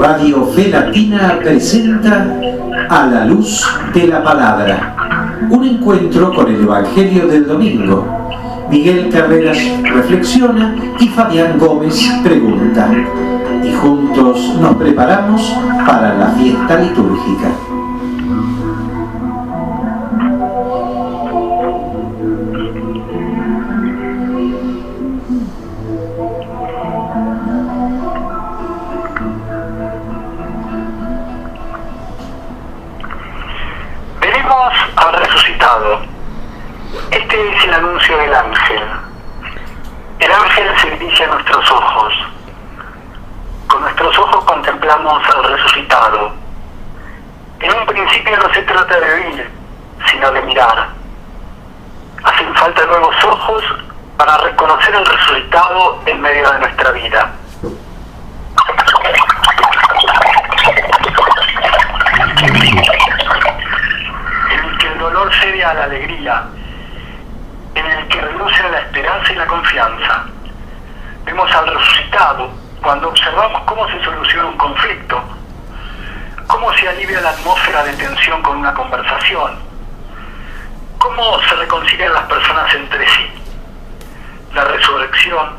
Radio Fe Latina presenta A la Luz de la Palabra, un encuentro con el Evangelio del Domingo. Miguel Carreras reflexiona y Fabián Gómez pregunta. Y juntos nos preparamos para la fiesta litúrgica. Venimos al resucitado. Este es el anuncio del ángel. El ángel se dirige a nuestros ojos. Con nuestros ojos contemplamos al resucitado. En un principio no se trata de oír, sino de mirar. Hacen falta nuevos ojos para reconocer el resucitado en medio de nuestra vida. En el que el dolor cede a la alegría, en el que reluce la esperanza y la confianza. Vemos al resucitado cuando observamos cómo se soluciona un conflicto, cómo se alivia la atmósfera de tensión con una conversación, cómo se reconcilian las personas entre sí. La resurrección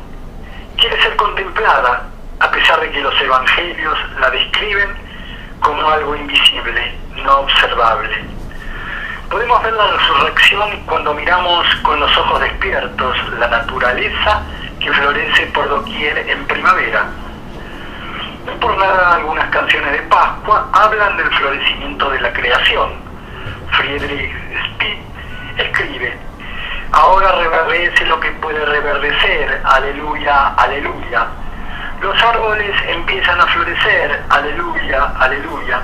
quiere ser contemplada, a pesar de que los evangelios la describen como algo invisible, no observable. Podemos ver la resurrección cuando miramos con los ojos despiertos la naturaleza que florece por doquier en primavera. No por nada algunas canciones de Pascua hablan del florecimiento de la creación. Friedrich Spitz escribe: ahora reverdece lo que puede reverdecer, aleluya, aleluya. Los árboles empiezan a florecer, aleluya, aleluya.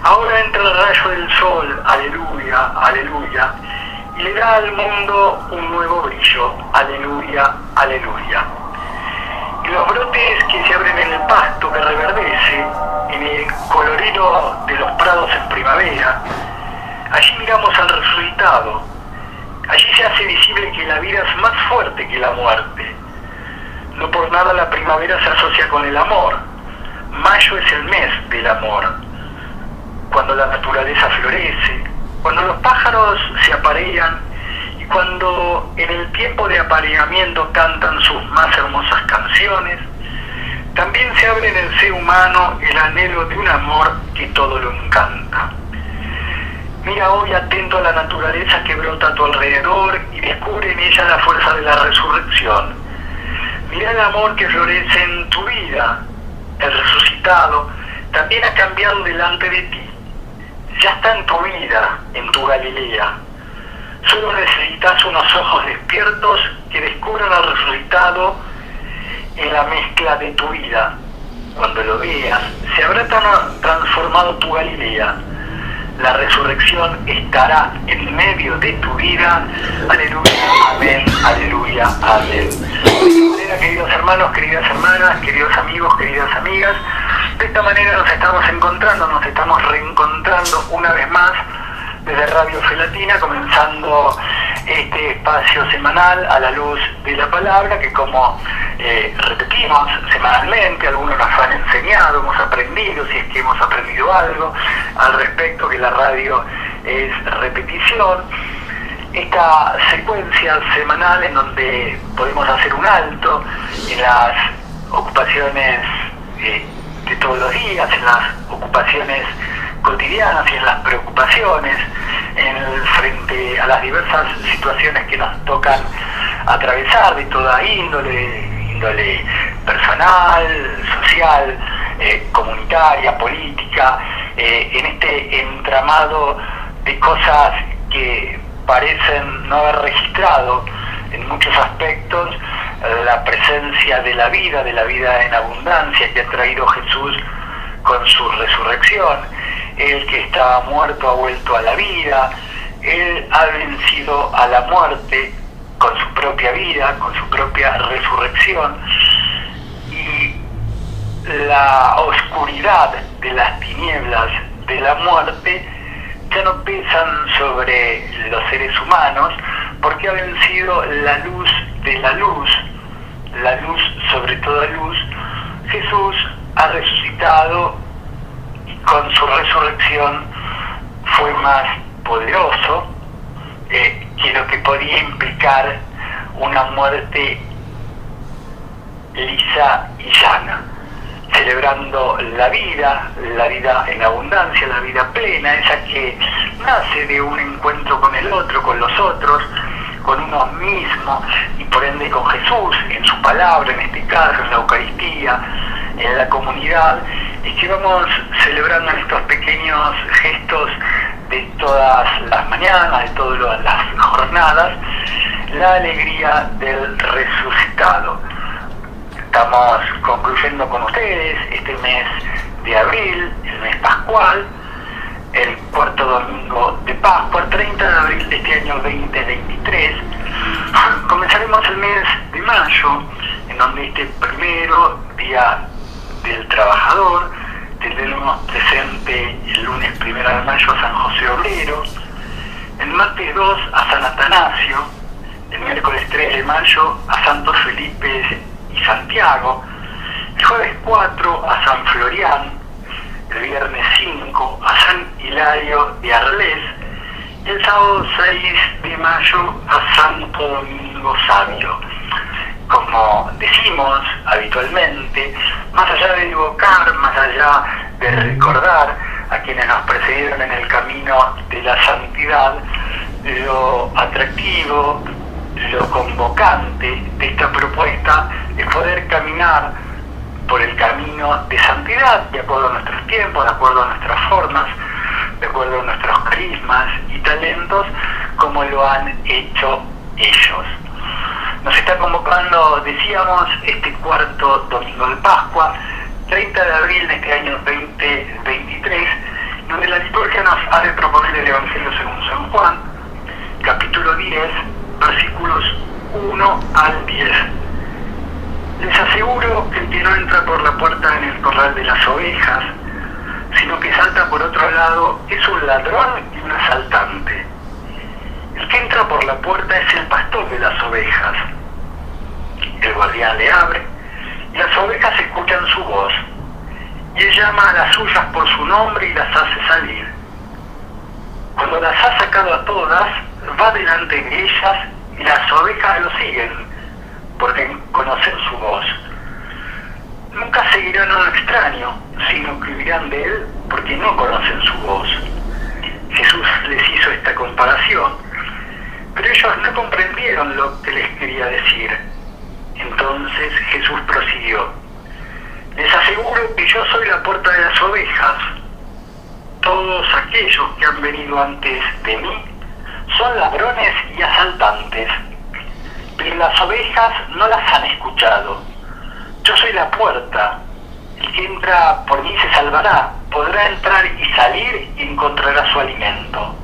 Ahora entra el rayo del sol, aleluya, aleluya, y le da al mundo un nuevo brillo, aleluya, aleluya. Y los brotes que se abren en el pasto que reverdece, en el colorido de los prados en primavera, allí miramos al resucitado. Allí se hace visible que la vida es más fuerte que la muerte. No por nada la primavera se asocia con el amor. Mayo es el mes del amor. Cuando la naturaleza florece, cuando los pájaros se aparean y cuando en el tiempo de apareamiento cantan sus más hermosas canciones, también se abre en el ser humano el anhelo de un amor que todo lo encanta. Mira hoy atento a la naturaleza que brota a tu alrededor y descubre en ella la fuerza de la resurrección. Mira el amor que florece en tu vida. El resucitado también ha cambiado delante de ti. Ya está en tu vida, en tu Galilea. Solo necesitas unos ojos despiertos que descubran al resucitado en la mezcla de tu vida. Cuando lo veas, se habrá transformado tu Galilea. La resurrección estará en medio de tu vida. Aleluya, amén, aleluya, amén. Queridos hermanos, queridas hermanas, queridos amigos, queridas amigas, de esta manera nos estamos encontrando, nos estamos reencontrando una vez más desde Radio Fe Latina, comenzando este espacio semanal a la luz de la palabra, que como repetimos semanalmente, algunos nos han enseñado, hemos aprendido, si es que hemos aprendido algo al respecto, que la radio es repetición. Esta secuencia semanal en donde podemos hacer un alto en las ocupaciones de todos los días, en las ocupaciones cotidianas y en las preocupaciones frente a las diversas situaciones que nos tocan atravesar de toda índole personal, social, comunitaria, política, en este entramado de cosas que parecen no haber registrado en muchos aspectos la presencia de la vida en abundancia que ha traído Jesús con su resurrección. El que estaba muerto ha vuelto a la vida. Él ha vencido a la muerte con su propia vida, con su propia resurrección. Y la oscuridad de las tinieblas de la muerte ya no pesan sobre los seres humanos, porque ha vencido la luz de la luz sobre toda luz. Jesús ha resucitado resucitado y con su resurrección fue más poderoso que lo que podía implicar una muerte lisa y llana, celebrando la vida en abundancia, la vida plena, esa que nace de un encuentro con el otro, con los otros, con uno mismo y por ende con Jesús, en su palabra, en este caso, en la Eucaristía, en la comunidad, y que vamos celebrando en estos pequeños gestos de todas las mañanas, de todas las jornadas, la alegría del resucitado. Estamos concluyendo con ustedes este mes de abril, el mes pascual, el cuarto domingo de Pascua, 30 de abril de este año 2023. Comenzaremos el mes de mayo, en donde este primero día del trabajador tendremos presente el lunes 1 de mayo a San José Obrero, el martes 2 a San Atanasio, el miércoles 3 de mayo a Santos Felipe y Santiago, el jueves 4 a San Florián, el viernes 5 a San Hilario de Arles y el sábado 6 de mayo a Santo Domingo Sabio. Como decimos habitualmente, más allá de evocar, más allá de recordar a quienes nos precedieron en el camino de la santidad, lo atractivo, lo convocante de esta propuesta es poder caminar por el camino de santidad, de acuerdo a nuestros tiempos, de acuerdo a nuestras formas, de acuerdo a nuestros carismas y talentos, como lo han hecho ellos. Nos está convocando, decíamos, este cuarto domingo de Pascua, 30 de abril de este año 2023, donde la liturgia nos ha de proponer el Evangelio según San Juan, capítulo 10, versículos 1 al 10. Les aseguro que el que no entra por la puerta en el corral de las ovejas, sino que salta por otro lado, es un ladrón y un asaltante. El que entra por la puerta es el pastor de las ovejas. El guardián le abre, y las ovejas escuchan su voz, y él llama a las suyas por su nombre y las hace salir. Cuando las ha sacado a todas, va delante de ellas, y las ovejas lo siguen, porque conocen su voz. Nunca seguirán a un extraño, sino que huirán de él, porque no conocen su voz. Jesús les hizo esta comparación, pero ellos no comprendieron lo que les quería decir. Entonces Jesús prosiguió: les aseguro que yo soy la puerta de las ovejas. Todos aquellos que han venido antes de mí son ladrones y asaltantes, pero las ovejas no las han escuchado. Yo soy la puerta. El que entra por mí se salvará, podrá entrar y salir y encontrará su alimento.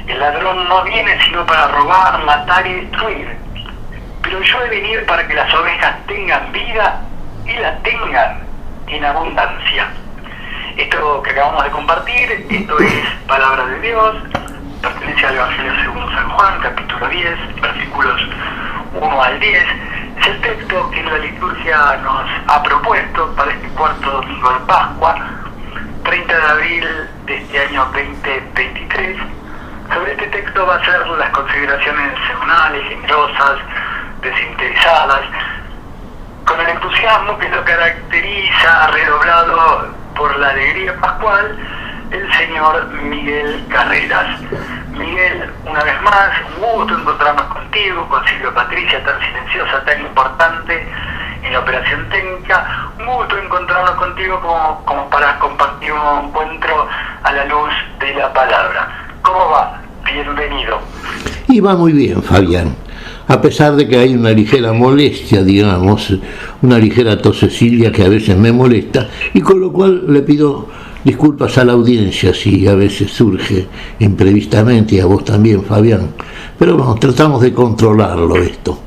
El ladrón no viene sino para robar, matar y destruir, pero yo he venido para que las ovejas tengan vida y la tengan en abundancia. Esto que acabamos de compartir, esto es palabra de Dios, pertenece al Evangelio según San Juan, capítulo 10, versículos 1 al 10. Es el texto que la liturgia nos ha propuesto para este cuarto domingo de Pascua, 30 de abril de este año 2023. Sobre este texto va a ser las consideraciones semanales, generosas, desinteresadas, con el entusiasmo que lo caracteriza, redoblado por la alegría pascual, el señor Miguel Carreras. Miguel, una vez más, un gusto encontrarnos contigo, con Silvia Patricia, tan silenciosa, tan importante en la operación técnica. Un gusto encontrarnos contigo como para compartir un encuentro a la luz de la palabra. ¿Cómo va? Bienvenido. Y va muy bien, Fabián. A pesar de que hay una ligera molestia, digamos, una ligera tosecilla que a veces me molesta, y con lo cual le pido disculpas a la audiencia si a veces surge imprevistamente, y a vos también, Fabián. Pero bueno, tratamos de controlarlo esto.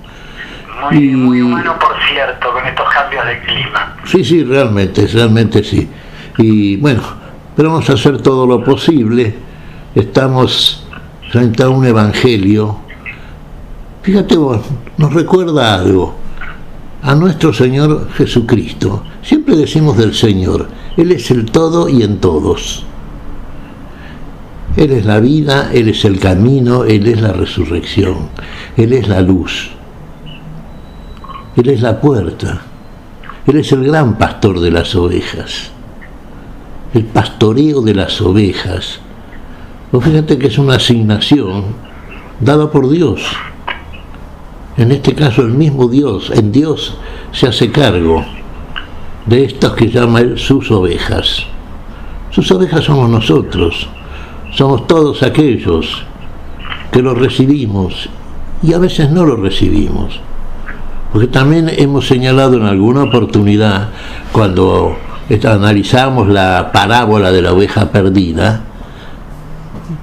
Muy humano, por cierto, con estos cambios de clima. Sí, realmente sí. Y bueno, pero vamos a hacer todo lo posible. Estamos frente a un evangelio. Fíjate vos, nos recuerda algo. a nuestro Señor Jesucristo. Siempre decimos del Señor, Él es el todo y en todos. Él es la vida, Él es el camino, Él es la resurrección, Él es la luz, Él es la puerta, Él es el gran pastor de las ovejas, el pastoreo de las ovejas. Pues fíjate que es una asignación dada por Dios. En este caso el mismo Dios, en Dios se hace cargo de estos que llama Él sus ovejas. Sus ovejas somos nosotros. Somos todos aquellos que lo recibimos y a veces no lo recibimos. Porque también hemos señalado en alguna oportunidad, cuando analizamos la parábola de la oveja perdida,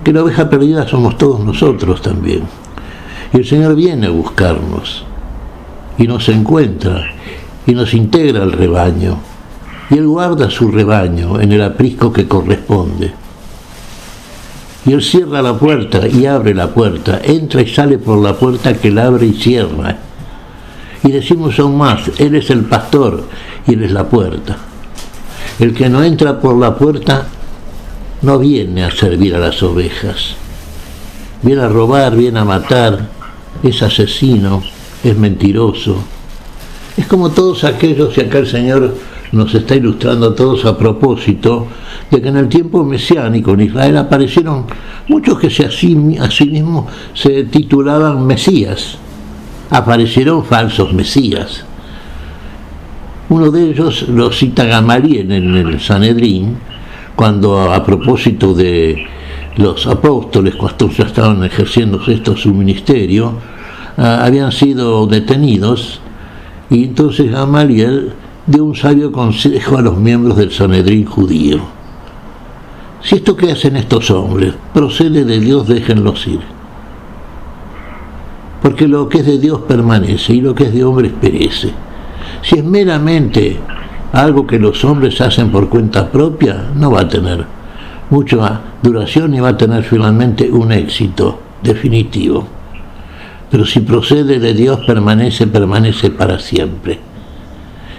que la oveja perdida somos todos nosotros también. Y el Señor viene a buscarnos y nos encuentra y nos integra al rebaño. Y Él guarda su rebaño en el aprisco que corresponde. Y Él cierra la puerta y abre la puerta, entra y sale por la puerta que Él abre y cierra. Y decimos aún más, Él es el pastor y Él es la puerta. El que no entra por la puerta no viene a servir a las ovejas. Viene a robar, viene a matar, es asesino, es mentiroso. Es como todos aquellos, y acá el Señor nos está ilustrando a todos a propósito de que en el tiempo mesiánico en Israel aparecieron muchos que a sí mismos se titulaban Mesías. Aparecieron falsos Mesías. Uno de ellos lo cita Gamaliel en el Sanedrín, cuando a propósito de los apóstoles, cuando ya estaban ejerciendo su ministerio, habían sido detenidos, y entonces Gamaliel dio un sabio consejo a los miembros del Sanedrín judío. Si esto que hacen estos hombres procede de Dios, déjenlos ir. Porque lo que es de Dios permanece y lo que es de hombres perece. Si es meramente algo que los hombres hacen por cuenta propia, no va a tener mucha duración y va a tener finalmente un éxito definitivo. Pero si procede de Dios, permanece para siempre.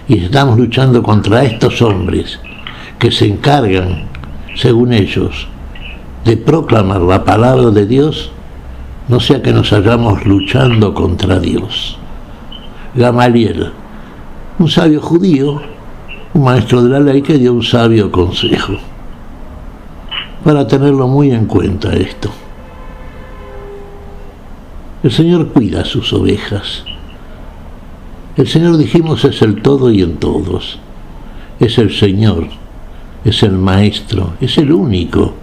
Y estamos luchando contra estos hombres que se encargan, según ellos, de proclamar la palabra de Dios, no sea que nos hallamos luchando contra Dios. Gamaliel, un sabio judío, un maestro de la ley que dio un sabio consejo, para tenerlo muy en cuenta esto. El Señor cuida a sus ovejas. El Señor, dijimos, es el todo y en todos. Es el Señor, es el Maestro, es el único,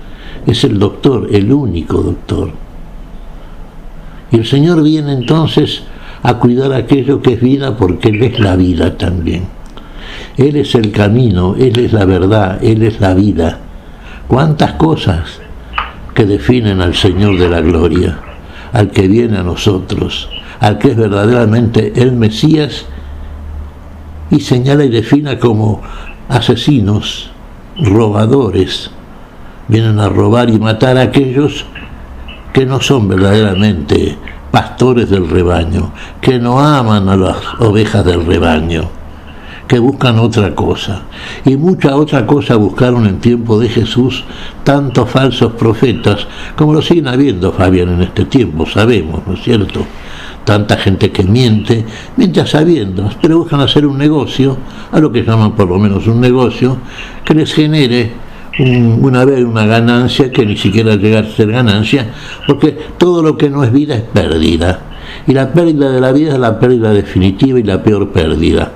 es el doctor, el único doctor. Y el Señor viene entonces a cuidar aquello que es vida, porque Él es la vida también. Él es el camino, Él es la verdad, Él es la vida. ¿Cuántas cosas que definen al Señor de la gloria, al que viene a nosotros, al que es verdaderamente el Mesías, y señala y defina como asesinos, robadores? Vienen a robar y matar a aquellos que no son verdaderamente pastores del rebaño, que no aman a las ovejas del rebaño, que buscan otra cosa. Y mucha otra cosa buscaron en tiempo de Jesús tantos falsos profetas, como lo siguen habiendo, Fabián, en este tiempo, sabemos, ¿no es cierto? Tanta gente que miente a sabiendas, pero buscan hacer un negocio, a lo que llaman por lo menos un negocio, que les genere una ganancia que ni siquiera llega a ser ganancia, porque todo lo que no es vida es pérdida, y la pérdida de la vida es la pérdida definitiva y la peor pérdida.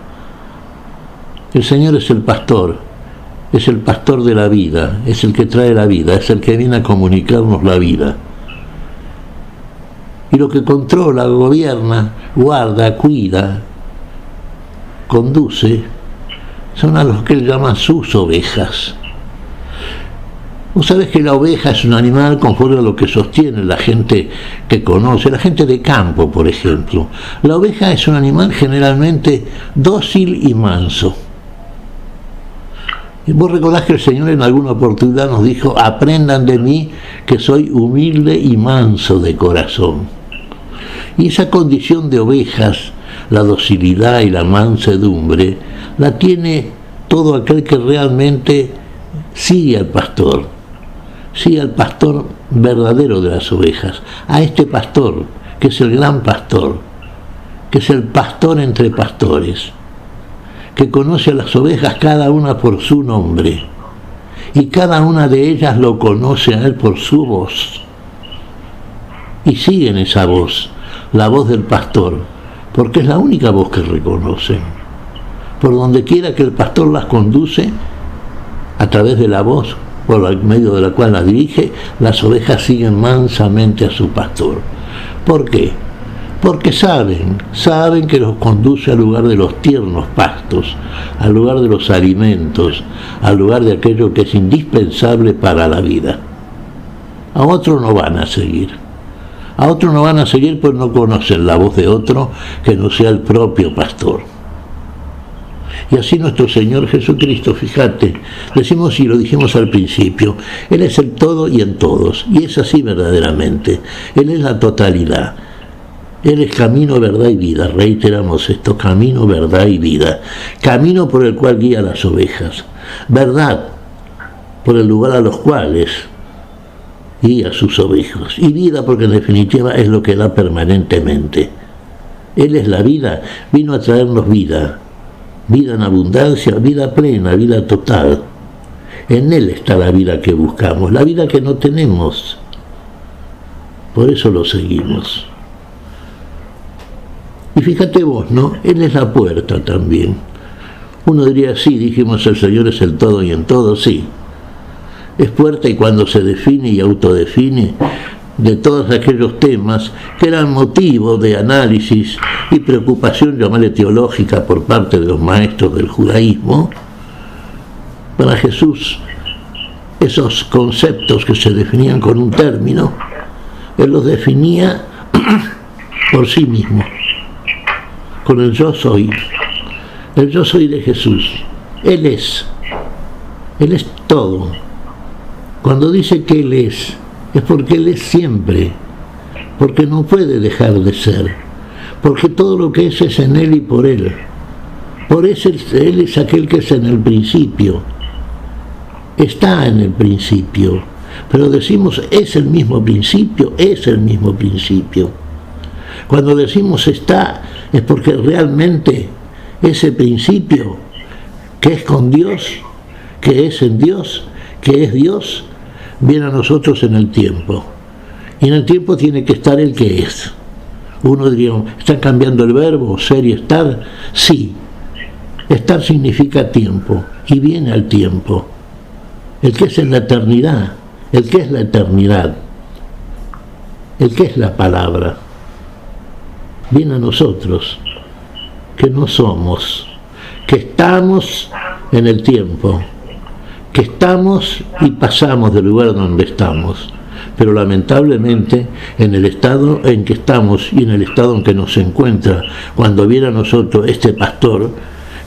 El Señor es el pastor de la vida, es el que trae la vida, es el que viene a comunicarnos la vida. Y lo que controla, gobierna, guarda, cuida, conduce, son a los que él llama sus ovejas. Vos sabés que la oveja es un animal conforme a lo que sostiene la gente que conoce, la gente de campo, por ejemplo. La oveja es un animal generalmente dócil y manso. Y vos recordás que el Señor en alguna oportunidad nos dijo: aprendan de mí que soy humilde y manso de corazón. Y esa condición de ovejas la docilidad y la mansedumbre, la tiene todo aquel que realmente sigue al pastor verdadero de las ovejas, a este pastor, que es el gran pastor, que es el pastor entre pastores, que conoce a las ovejas cada una por su nombre, y cada una de ellas lo conoce a él por su voz, y siguen esa voz, la voz del pastor, porque es la única voz que reconocen. Por donde quiera que el pastor las conduce, a través de la voz por el medio de la cual las dirige, las ovejas siguen mansamente a su pastor. ¿Por qué? Porque saben que los conduce al lugar de los tiernos pastos, al lugar de los alimentos, al lugar de aquello que es indispensable para la vida. A otro no van a seguir. A otro no van a seguir pues no conocen la voz de otro que no sea el propio pastor. Y así nuestro Señor Jesucristo, fíjate, decimos y lo dijimos al principio, Él es el todo y en todos, y es así verdaderamente. Él es la totalidad. Él es camino, verdad y vida. Reiteramos esto, camino, verdad y vida. Camino por el cual guía a las ovejas. Verdad por el lugar a los cuales guía a sus ovejas. Y vida porque en definitiva es lo que da permanentemente. Él es la vida, vino a traernos vida. Vida en abundancia, vida plena, vida total. En Él está la vida que buscamos, la vida que no tenemos. Por eso lo seguimos. Y fíjate vos, ¿no? Él es la puerta también. Uno diría, sí, dijimos el Señor es el todo y en todo, sí. Es puerta y cuando se define y autodefine de todos aquellos temas que eran motivo de análisis y preocupación, llamarle teológica, por parte de los maestros del judaísmo, para Jesús esos conceptos que se definían con un término, Él los definía por sí mismo, con el yo soy de Jesús. Él es todo. Cuando dice que Él es porque Él es siempre, porque no puede dejar de ser, porque todo lo que es en Él y por Él. Por eso Él es aquel que es en el principio, está en el principio, pero decimos es el mismo principio. Cuando decimos está, es porque realmente ese principio que es con Dios, que es en Dios, que es Dios, viene a nosotros en el tiempo. Y en el tiempo tiene que estar el que es. Uno diría, ¿están cambiando el verbo, ser y estar? Sí. Estar significa tiempo, y viene al tiempo. El que es en la eternidad, el que es la eternidad, el que es la palabra, viene a nosotros, que no somos, que estamos en el tiempo, que estamos y pasamos del lugar donde estamos, pero lamentablemente en el estado en que estamos y en el estado en que nos encuentra cuando viene a nosotros este pastor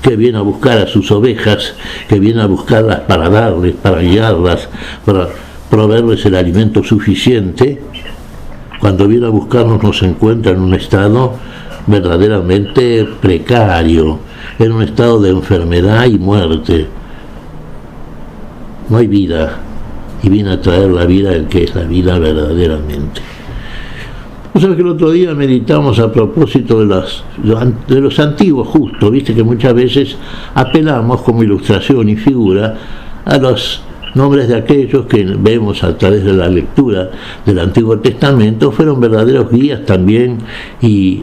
que viene a buscar a sus ovejas, que viene a buscarlas para darles, para guiarlas, para proveerles el alimento suficiente, cuando viene a buscarnos nos encuentra en un estado verdaderamente precario, en un estado de enfermedad y muerte. No hay vida, y viene a traer la vida el que es la vida verdaderamente. O sea que el otro día meditamos a propósito de los antiguos justos, viste que muchas veces apelamos como ilustración y figura a los nombres de aquellos que vemos a través de la lectura del Antiguo Testamento, fueron verdaderos guías también y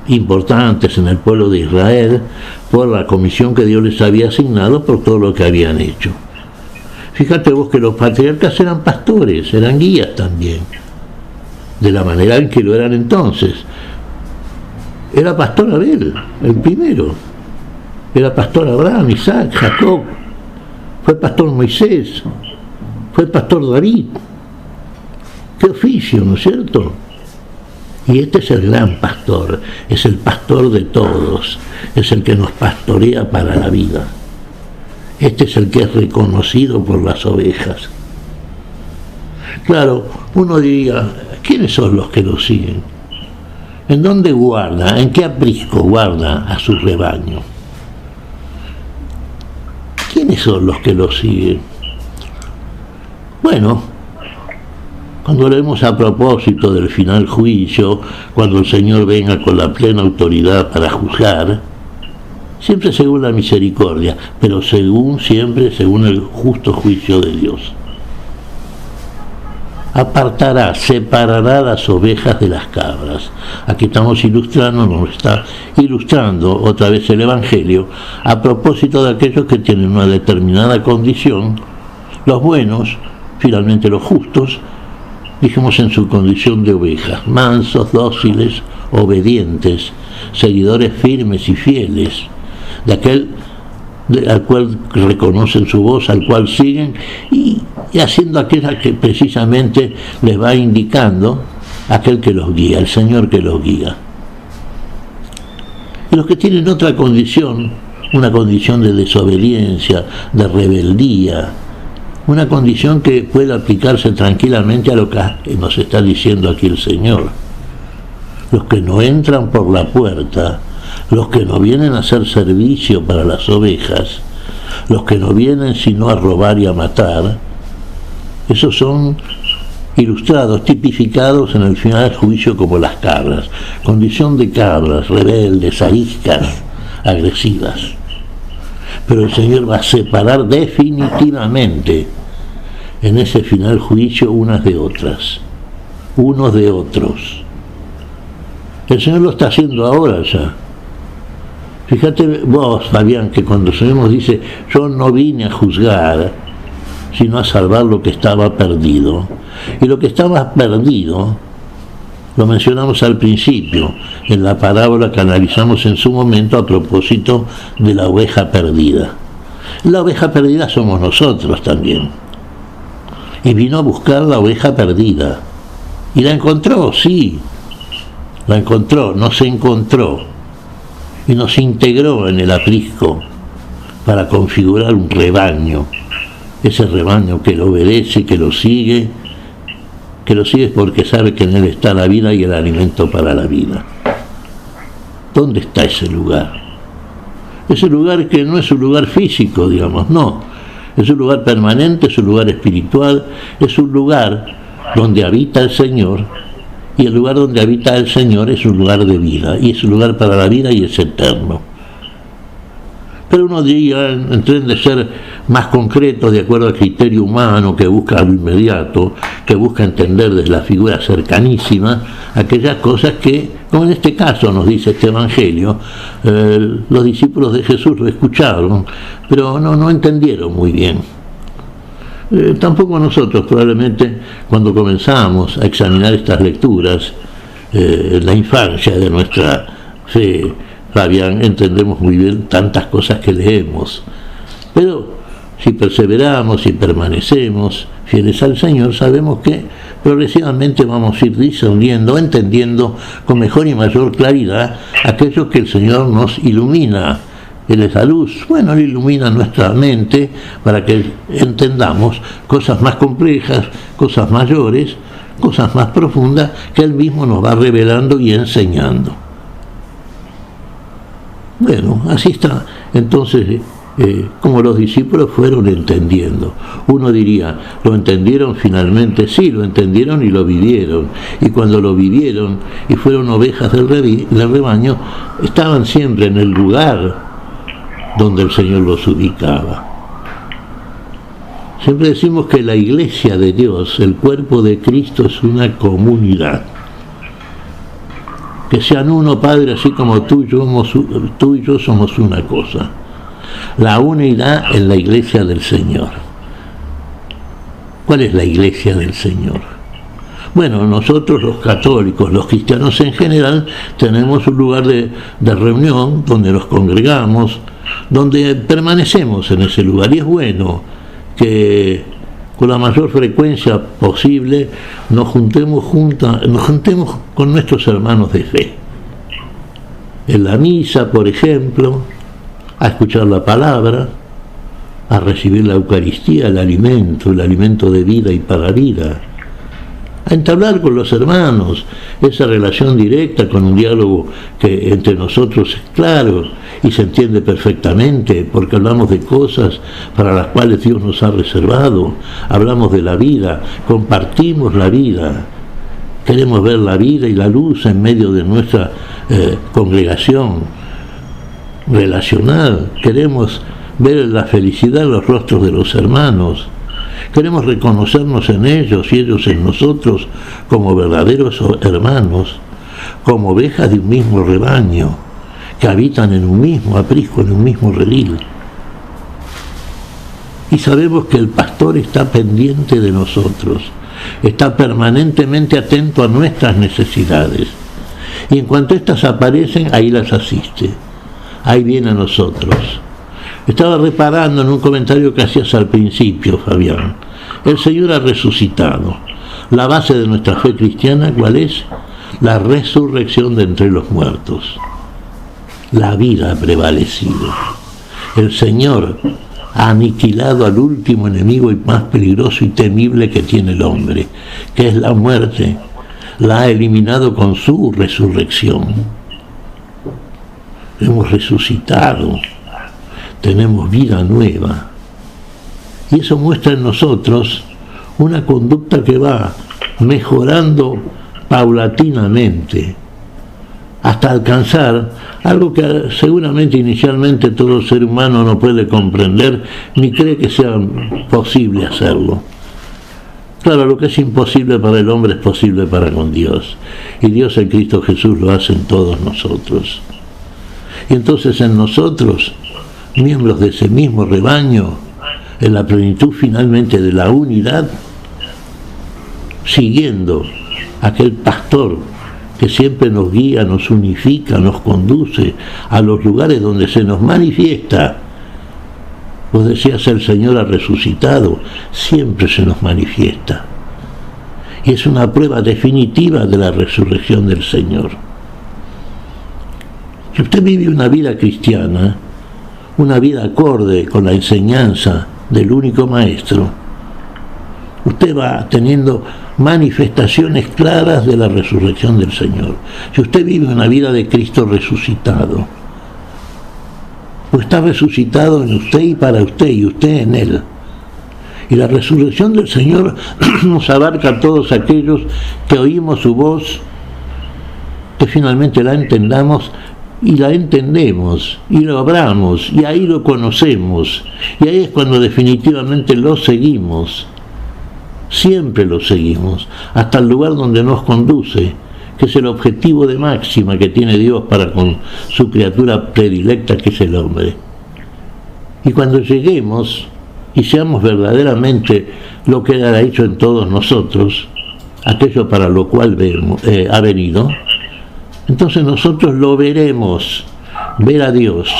importantes en el pueblo de Israel por la comisión que Dios les había asignado por todo lo que habían hecho. Fíjate vos que los patriarcas eran pastores, eran guías también, de la manera en que lo eran entonces. Era pastor Abel, el primero. Era pastor Abraham, Isaac, Jacob. Fue pastor Moisés. Fue pastor David. Qué oficio, ¿no es cierto? Y este es el gran pastor, es el pastor de todos, es el que nos pastorea para la vida. Este es el que es reconocido por las ovejas. Claro, uno diría, ¿quiénes son los que lo siguen? ¿En dónde guarda? ¿En qué aprisco guarda a su rebaño? ¿Quiénes son los que lo siguen? Bueno, cuando leemos a propósito del final juicio, cuando el Señor venga con la plena autoridad para juzgar, siempre según la misericordia, pero siempre según el justo juicio de Dios. Apartará, separará las ovejas de las cabras. Aquí estamos ilustrando, nos está ilustrando otra vez el Evangelio a propósito de aquellos que tienen una determinada condición, los buenos, finalmente los justos, dijimos en su condición de ovejas, mansos, dóciles, obedientes, seguidores firmes y fieles, de aquel al cual reconocen su voz, al cual siguen y haciendo aquella que precisamente les va indicando aquel que los guía, el Señor que los guía. Y los que tienen otra condición, una condición de desobediencia, de rebeldía, una condición que puede aplicarse tranquilamente a lo que nos está diciendo aquí el Señor. Los que no entran por la puerta, los que no vienen a hacer servicio para las ovejas, los que no vienen sino a robar y a matar, esos son ilustrados, tipificados en el final del juicio como las cabras, condición de cabras, rebeldes, ariscas, agresivas. Pero el Señor va a separar definitivamente en ese final juicio unas de otras, unos de otros. El Señor lo está haciendo ahora ya. Fíjate vos, Fabián, que cuando el Señor nos dice, yo no vine a juzgar, sino a salvar lo que estaba perdido. Y lo que estaba perdido, lo mencionamos al principio, en la parábola que analizamos en su momento a propósito de la oveja perdida. La oveja perdida somos nosotros también. Y vino a buscar la oveja perdida. Y la encontró, sí. La encontró, no se encontró. Y nos integró en el aprisco para configurar un rebaño. Ese rebaño que lo obedece, que lo sigue porque sabe que en él está la vida y el alimento para la vida. ¿Dónde está ese lugar? Ese lugar que no es un lugar físico, digamos, no. Es un lugar permanente, es un lugar espiritual, es un lugar donde habita el Señor, y el lugar donde habita el Señor es un lugar de vida, y es un lugar para la vida y es eterno. Pero uno diría, entiende ser más concreto de acuerdo al criterio humano que busca lo inmediato, que busca entender desde la figura cercanísima aquellas cosas que, como en este caso nos dice este Evangelio, los discípulos de Jesús lo escucharon, pero no entendieron muy bien. Tampoco nosotros probablemente cuando comenzamos a examinar estas lecturas, en la infancia de nuestra fe, Fabián, entendemos muy bien tantas cosas que leemos. Pero si perseveramos y permanecemos fieles al Señor, sabemos que progresivamente vamos a ir discerniendo, entendiendo con mejor y mayor claridad aquello que el Señor nos ilumina. Él es la luz, bueno, Él ilumina nuestra mente para que entendamos cosas más complejas, cosas mayores, cosas más profundas que Él mismo nos va revelando y enseñando. Bueno, así está. Entonces, como los discípulos fueron entendiendo. Uno diría, ¿lo entendieron finalmente? Sí, lo entendieron y lo vivieron. Y cuando lo vivieron y fueron ovejas del rebaño, estaban siempre en el lugar donde el Señor los ubicaba. Siempre decimos que la iglesia de Dios, el cuerpo de Cristo, es una comunidad. Que sean uno, Padre, así como tú y yo somos una cosa. La unidad en la iglesia del Señor. ¿Cuál es la iglesia del Señor? Bueno, nosotros los católicos, los cristianos en general, tenemos un lugar de reunión donde nos congregamos, donde permanecemos en ese lugar. Y es bueno que con la mayor frecuencia posible nos juntemos con nuestros hermanos de fe. En la misa, por ejemplo, a escuchar la palabra, a recibir la Eucaristía, el alimento de vida y para vida, a entablar con los hermanos esa relación directa con un diálogo que entre nosotros es claro y se entiende perfectamente, porque hablamos de cosas para las cuales Dios nos ha reservado, hablamos de la vida, compartimos la vida, queremos ver la vida y la luz en medio de nuestra congregación relacional, queremos ver la felicidad en los rostros de los hermanos, queremos reconocernos en ellos y ellos en nosotros como verdaderos hermanos, como ovejas de un mismo rebaño, que habitan en un mismo aprisco, en un mismo redil. Y sabemos que el pastor está pendiente de nosotros, está permanentemente atento a nuestras necesidades. Y en cuanto éstas aparecen, ahí las asiste, ahí viene a nosotros. Estaba reparando en un comentario que hacías al principio, Fabián. El Señor ha resucitado. La base de nuestra fe cristiana, ¿cuál es? La resurrección de entre los muertos. La vida ha prevalecido. El Señor ha aniquilado al último enemigo y más peligroso y temible que tiene el hombre, que es la muerte. La ha eliminado con su resurrección. Hemos resucitado. Tenemos vida nueva. Y eso muestra en nosotros una conducta que va mejorando paulatinamente hasta alcanzar algo que seguramente inicialmente todo ser humano no puede comprender ni cree que sea posible hacerlo. Claro, lo que es imposible para el hombre es posible para con Dios. Y Dios en Cristo Jesús lo hace en todos nosotros. Y entonces en nosotros, miembros de ese mismo rebaño, en la plenitud finalmente de la unidad, siguiendo aquel pastor que siempre nos guía, nos unifica, nos conduce a los lugares donde se nos manifiesta. Vos decías, el Señor ha resucitado, siempre se nos manifiesta. Y es una prueba definitiva de la resurrección del Señor. Si usted vive una vida cristiana, una vida acorde con la enseñanza del único Maestro, usted va teniendo manifestaciones claras de la resurrección del Señor. Si usted vive una vida de Cristo resucitado, pues está resucitado en usted y para usted, y usted en Él. Y la resurrección del Señor nos abarca a todos aquellos que oímos su voz, que finalmente la entendamos y la entendemos, y lo hablamos, y ahí lo conocemos, y ahí es cuando definitivamente lo seguimos. Siempre lo seguimos, hasta el lugar donde nos conduce, que es el objetivo de máxima que tiene Dios para con su criatura predilecta, que es el hombre. Y cuando lleguemos y seamos verdaderamente lo que Él ha hecho en todos nosotros, aquello para lo cual ha venido, entonces nosotros lo veremos, ver a Dios,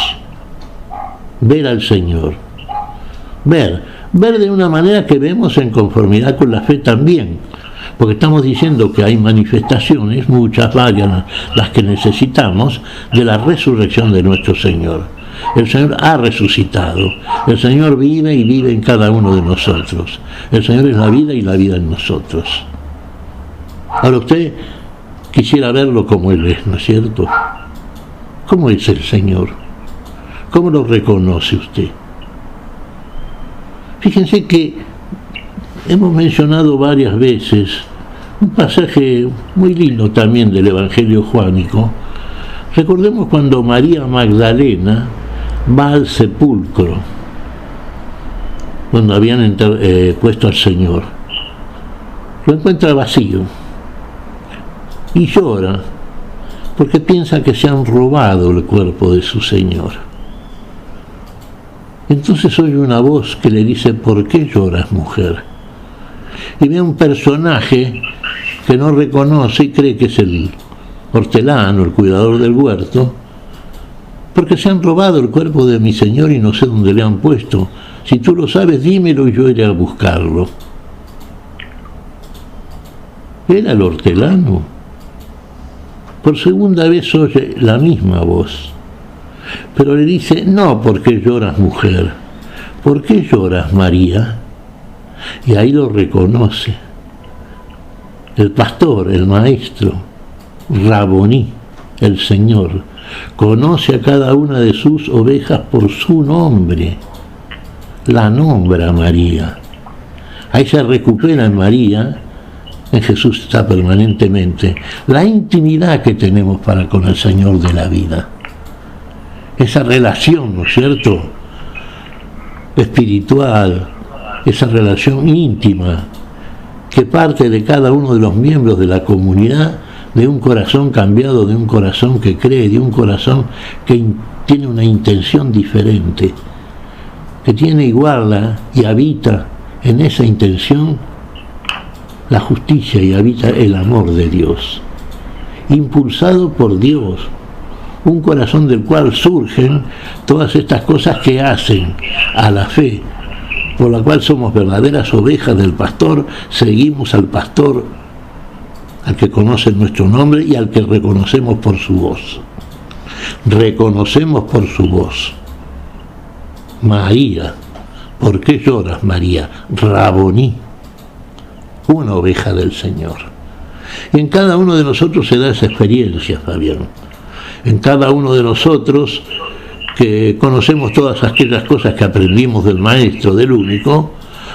ver al Señor, ver de una manera que vemos en conformidad con la fe también, porque estamos diciendo que hay manifestaciones, muchas, varias, las que necesitamos, de la resurrección de nuestro Señor. El Señor ha resucitado, el Señor vive y vive en cada uno de nosotros. El Señor es la vida y la vida en nosotros. Ahora usted quisiera verlo como Él es, ¿no es cierto? ¿Cómo es el Señor? ¿Cómo lo reconoce usted? Fíjense que hemos mencionado varias veces un pasaje muy lindo también del Evangelio juánico. Recordemos cuando María Magdalena va al sepulcro, cuando habían puesto al Señor. Lo encuentra vacío y llora porque piensa que se han robado el cuerpo de su Señor. Entonces oye una voz que le dice: ¿por qué lloras, mujer? Y ve a un personaje que no reconoce y cree que es el hortelano, el cuidador del huerto, porque se han robado el cuerpo de mi Señor y no sé dónde le han puesto. Si tú lo sabes, dímelo y yo iré a buscarlo. Era el hortelano. Por segunda vez oye la misma voz, pero le dice: no, ¿por qué lloras, mujer? ¿Por qué lloras, María? Y ahí lo reconoce. el pastor, el maestro, Raboní, el Señor, conoce a cada una de sus ovejas por su nombre, la nombra María. Ahí se recupera en María, en Jesús está permanentemente, la intimidad que tenemos para con el Señor de la vida. Esa relación, ¿no es cierto?, espiritual, esa relación íntima, que parte de cada uno de los miembros de la comunidad, de un corazón cambiado, de un corazón que cree, de un corazón que tiene una intención diferente, que tiene igual y habita en esa intención la justicia y habita el amor de Dios, impulsado por Dios, un corazón del cual surgen todas estas cosas que hacen a la fe, por la cual somos verdaderas ovejas del pastor, seguimos al pastor, al que conoce nuestro nombre y al que reconocemos por su voz. Reconocemos por su voz. María, ¿por qué lloras, María? Raboní, una oveja del Señor. Y en cada uno de nosotros se da esa experiencia, Fabián. En cada uno de nosotros, que conocemos todas aquellas cosas que aprendimos del Maestro, del único,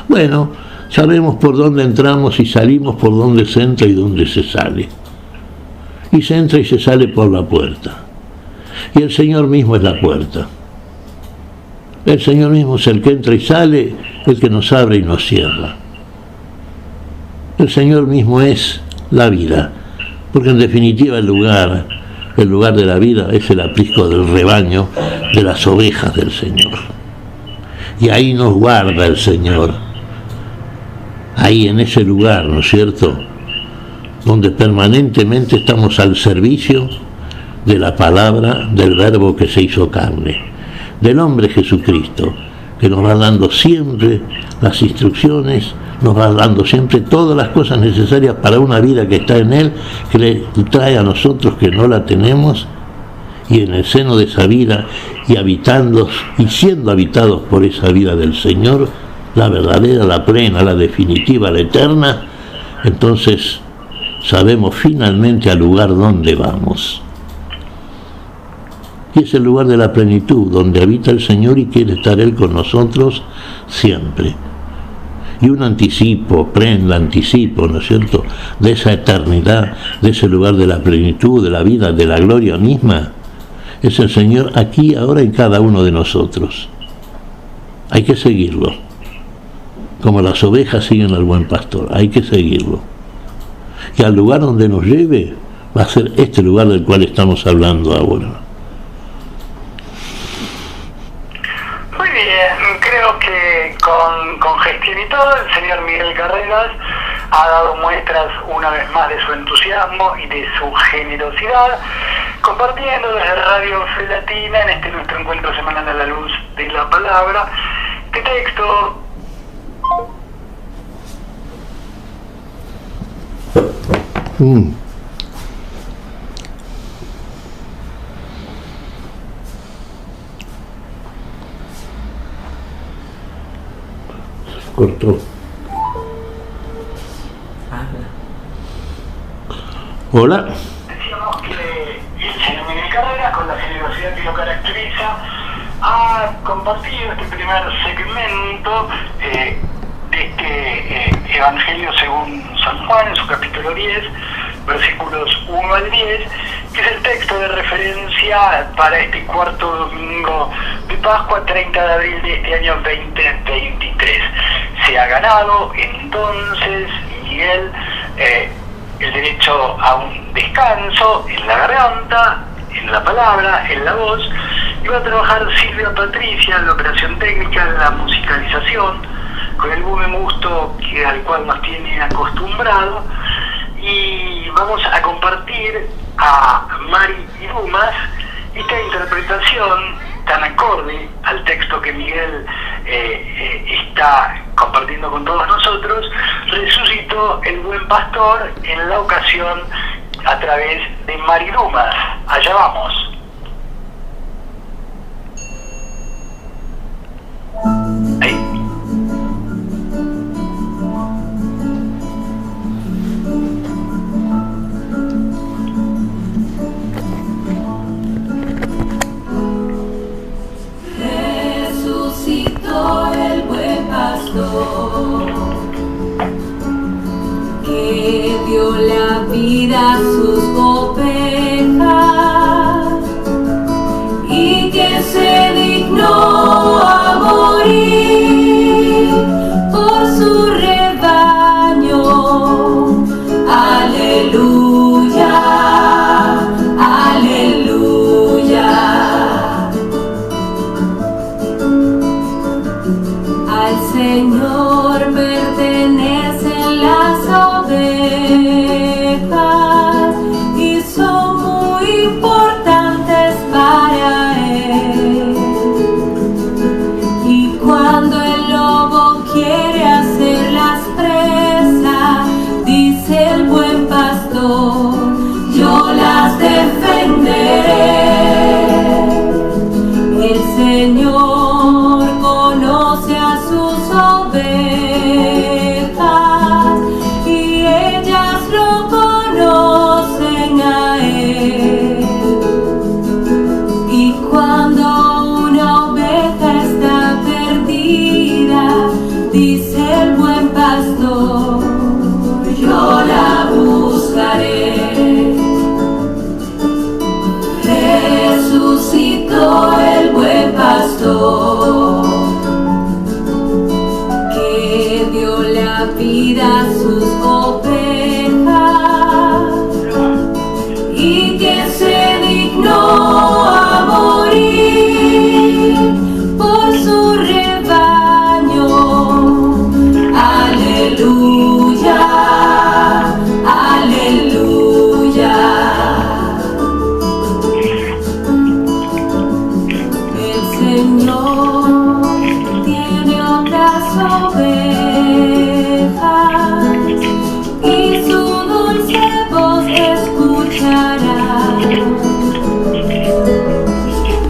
bueno, sabemos por dónde entramos y salimos, por dónde se entra y dónde se sale. Y se entra y se sale por la puerta. Y el Señor mismo es la puerta. El Señor mismo es el que entra y sale, el que nos abre y nos cierra. El Señor mismo es la vida, porque en definitiva el lugar de la vida es el aprisco del rebaño de las ovejas del Señor. Y ahí nos guarda el Señor. Ahí en ese lugar, ¿no es cierto?, donde permanentemente estamos al servicio de la palabra del Verbo que se hizo carne, del hombre Jesucristo, que nos va dando siempre las instrucciones, nos va dando siempre todas las cosas necesarias para una vida que está en Él, que le trae a nosotros que no la tenemos, y en el seno de esa vida, y habitando y siendo habitados por esa vida del Señor, la verdadera, la plena, la definitiva, la eterna, entonces sabemos finalmente al lugar donde vamos. Y es el lugar de la plenitud, donde habita el Señor y quiere estar Él con nosotros siempre. Y un anticipo, anticipo, ¿no es cierto?, de esa eternidad, de ese lugar de la plenitud, de la vida, de la gloria misma, es el Señor aquí, ahora, en cada uno de nosotros. Hay que seguirlo. Como las ovejas siguen al buen pastor, hay que seguirlo. Y al lugar donde nos lleve, va a ser este lugar del cual estamos hablando ahora. Muy bien, creo que con gestión y todo, el señor Miguel Carreras ha dado muestras una vez más de su entusiasmo y de su generosidad, compartiendo desde Radio Fe Latina en este nuestro encuentro semanal a la luz de la palabra. ¿Qué texto? Se cortó. Hola. Decíamos que el señor Miguel Carreras, con la generosidad que lo caracteriza, ha compartido este primer segmento de este Evangelio según San Juan, en su capítulo 10, versículos 1 al 10, que es el texto de referencia para este cuarto domingo de Pascua, 30 de abril de este año 2023. Se ha ganado entonces Miguel el derecho a un descanso en la garganta, en la palabra, en la voz, y va a trabajar Silvia Patricia en la operación técnica, en la musicalización, con el buen gusto al cual nos tiene acostumbrado, y vamos a compartir a Mari y Dumas esta interpretación tan acorde al texto que Miguel está compartiendo con todos nosotros. Resucitó el buen pastor, en la ocasión a través de Mari Dumas. Allá vamos. Ahí. vida sus ovejas y que se dignó a morir por su rebaño. Aleluya, aleluya. Al Señor pertenecen las ovejas y son muy importantes para Él. Y cuando el lobo quiere hacerlas presa, dice el buen pastor, yo las defenderé. El Señor conoce a sus ovejas y ellas lo conocen a Él. Y cuando una oveja está perdida, dice el buen pastor, yo la buscaré. Resucitó el buen pastor, que dio la vida a sus ovejas y que se dignó a morir por su rebaño. Aleluya, aleluya. El Señor tiene otras ovejas y su dulce voz escuchará.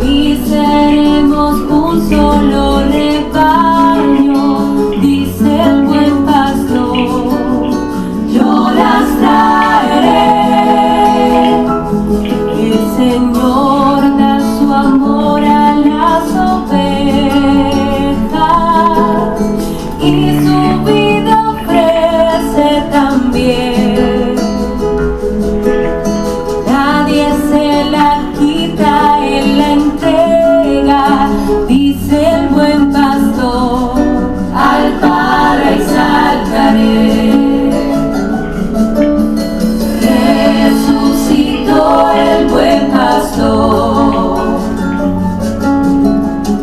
Y seremos un solo rebaño, dice el buen pastor, yo las traeré. El Señor da su amor a las ovejas y su vida ofrece también. Nadie se la quita, Él la entrega, dice el buen pastor, al Padre exaltaré. Resucitó el buen pastor,